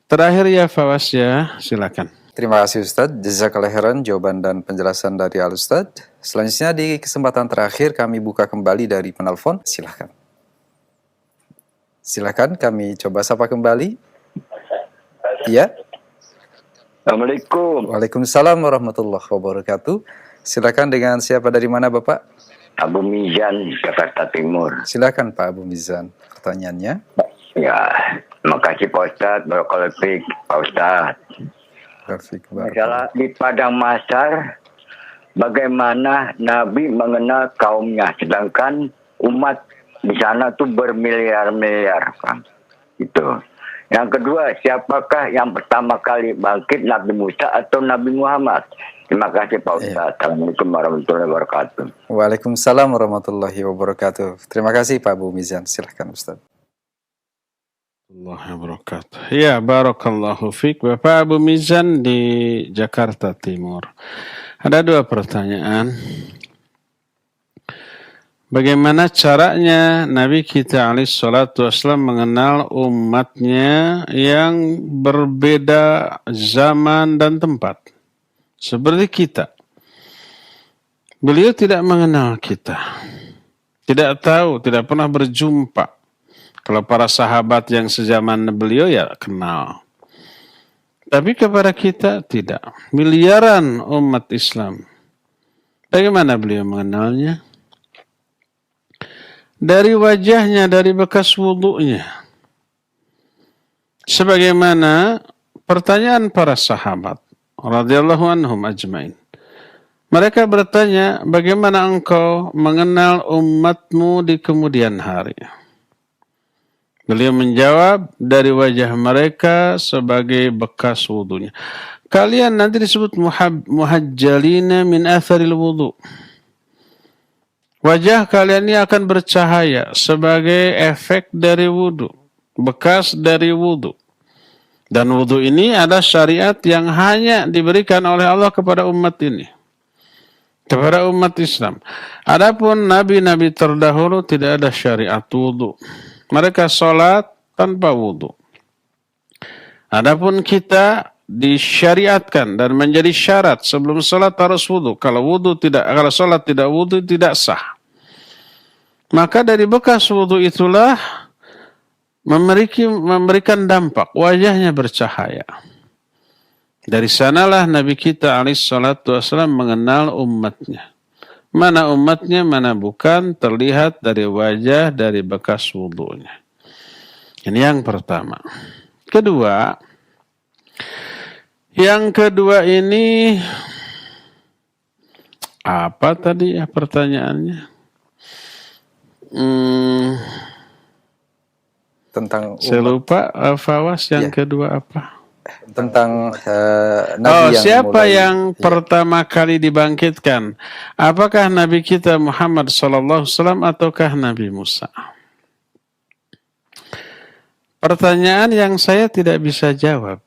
terakhir ya Fawaz ya, silakan. Terima kasih Ustadz. Jazakallah khairan jawaban dan penjelasan dari Al Ustadz. Selanjutnya di kesempatan terakhir kami buka kembali dari penelpon. Silahkan. Silahkan kami coba sapa kembali. Iya. Assalamualaikum. Waalaikumsalam warahmatullahi wabarakatuh. Silakan, dengan siapa, dari mana Bapak? Abu Mizan, Jakarta Timur. Silakan Pak Abu Mizan, pertanyaannya. Ya, terima kasih Pak Ustadz, Barakallahu Fiik, Pak Ustadz. Masalah di padang mahsyar, bagaimana Nabi mengenal kaumnya, sedangkan umat di sana tuh bermiliar-miliar, Pak. Itu. Yang kedua, siapakah yang pertama kali bangkit, Nabi Musa atau Nabi Muhammad? Terima kasih Pak Ustadz. Assalamualaikum warahmatullahi wabarakatuh. Waalaikumsalam warahmatullahi wabarakatuh. Terima kasih Pak Abu Mizan. Silahkan Ustaz. Allah wabarakatuh. Ya, barakallahu fiik. Bapak Abu Mizan di Jakarta Timur. Ada 2 pertanyaan. Bagaimana caranya Nabi kita alaihi salatu wassalam mengenal umatnya yang berbeda zaman dan tempat? Seperti kita. Beliau tidak mengenal kita. Tidak tahu, tidak pernah berjumpa. Kalau para sahabat yang sezaman beliau ya kenal. Tapi kepada kita tidak. Miliaran umat Islam. Bagaimana beliau mengenalnya? Dari wajahnya, dari bekas wudunya. Sebagaimana pertanyaan para sahabat radhiyallahu anhum ajmain. Mereka bertanya, bagaimana engkau mengenal umatmu di kemudian hari? Beliau menjawab, dari wajah mereka sebagai bekas wudunya. Kalian nanti disebut muhajjalina min atharil wudu. Wajah kalian ini akan bercahaya sebagai efek dari wudu, bekas dari wudu. Dan wudu ini ada syariat yang hanya diberikan oleh Allah kepada umat ini, kepada umat Islam. Adapun nabi-nabi terdahulu tidak ada syariat wudu. Mereka sholat tanpa wudu. Adapun kita disyariatkan dan menjadi syarat sebelum sholat harus wudu. Kalau sholat tidak wudu tidak sah. Maka dari bekas wudu itulah memberikan dampak, wajahnya bercahaya. Dari sanalah Nabi kita alaihi salatu wasallam mengenal umatnya. Mana umatnya, mana bukan, terlihat dari wajah, dari bekas wudunya. Ini yang pertama. Yang kedua ini, apa tadi ya pertanyaannya? Tentang saya lupa, Fawas, yang kedua apa? Tentang Nabi yang siapa yang pertama kali dibangkitkan? Apakah Nabi kita Muhammad SAW ataukah Nabi Musa? Pertanyaan yang saya tidak bisa jawab.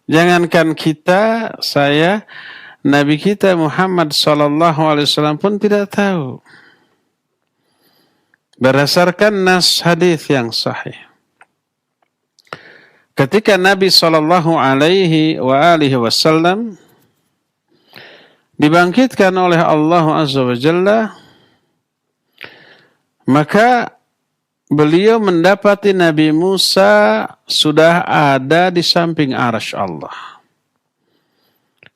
Jangankan kita, saya, Nabi kita Muhammad SAW pun tidak tahu. Berdasarkan nas hadis yang sahih. Ketika Nabi SAW dibangkitkan oleh Allah Azza wa Jalla, maka beliau mendapati Nabi Musa sudah ada di samping arsy Allah.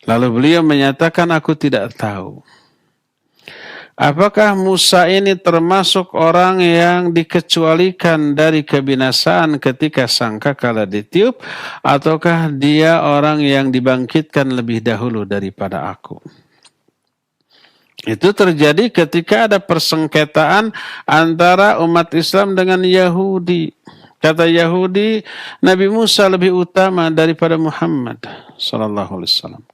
Lalu beliau menyatakan, aku tidak tahu. Apakah Musa ini termasuk orang yang dikecualikan dari kebinasaan ketika sangkakala ditiup, ataukah dia orang yang dibangkitkan lebih dahulu daripada aku? Itu terjadi ketika ada persengketaan antara umat Islam dengan Yahudi. Kata Yahudi, Nabi Musa lebih utama daripada Muhammad sallallahu alaihi wasallam.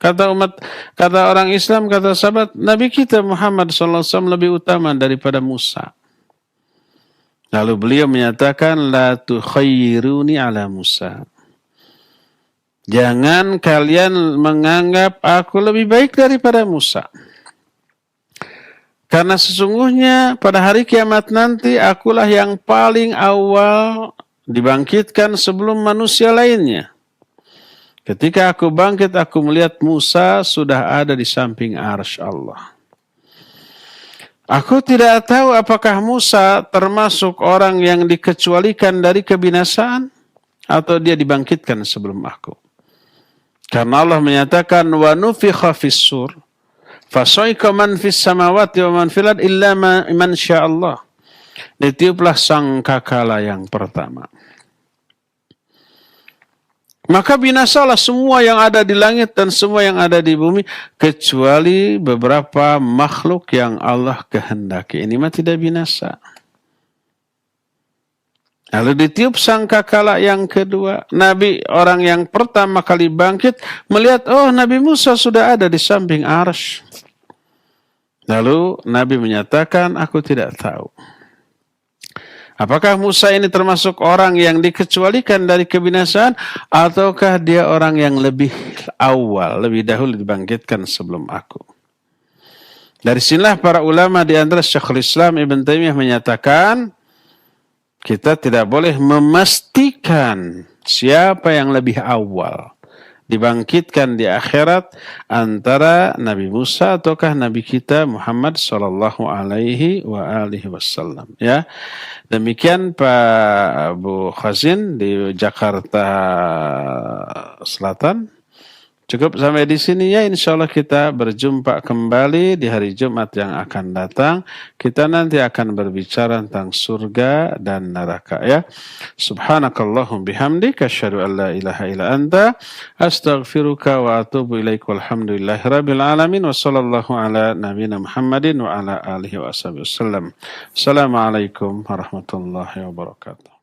Kata orang Islam, kata sahabat, Nabi kita Muhammad sallallahu alaihi wasallam lebih utama daripada Musa. Lalu beliau menyatakan, la tukhayyiruni ala Musa. Jangan kalian menganggap aku lebih baik daripada Musa. Karena sesungguhnya pada hari kiamat nanti akulah yang paling awal dibangkitkan sebelum manusia lainnya. Ketika aku bangkit, aku melihat Musa sudah ada di samping arsy Allah. Aku tidak tahu apakah Musa termasuk orang yang dikecualikan dari kebinasaan atau dia dibangkitkan sebelum aku. Karena Allah menyatakan wa nufikha fis-sur fasaika man fis samawati wa man fil ardi illa man sya'allah. Ditiuplah sangkakala yang pertama. Maka binasalah semua yang ada di langit dan semua yang ada di bumi kecuali beberapa makhluk yang Allah kehendaki. Ini mah tidak binasa. Lalu ditiup sangkakala yang kedua. Nabi orang yang pertama kali bangkit melihat, oh Nabi Musa sudah ada di samping arsy. Lalu Nabi menyatakan, aku tidak tahu. Apakah Musa ini termasuk orang yang dikecualikan dari kebinasaan ataukah dia orang yang lebih awal, lebih dahulu dibangkitkan sebelum aku? Dari sinilah para ulama di antara Syekhul Islam Ibn Taimiyah menyatakan kita tidak boleh memastikan siapa yang lebih awal dibangkitkan di akhirat antara Nabi Musa ataukah Nabi kita Muhammad sallallahu alaihi wasallam. Ya. Demikian Pak Abu Khazin di Jakarta Selatan. Cukup sampai di sini ya, insyaallah kita berjumpa kembali di hari Jumat yang akan datang. Kita nanti akan berbicara tentang surga dan neraka ya. Subhanakallahum bihamdika asyhadu an la ilaha illa anta astaghfiruka wa atubu ilaik walhamdulillahirabbil alamin wa sallallahu ala nabiyyina Muhammadin wa ala alihi wa sahbihi wasallam. Assalamualaikum warahmatullahi wabarakatuh.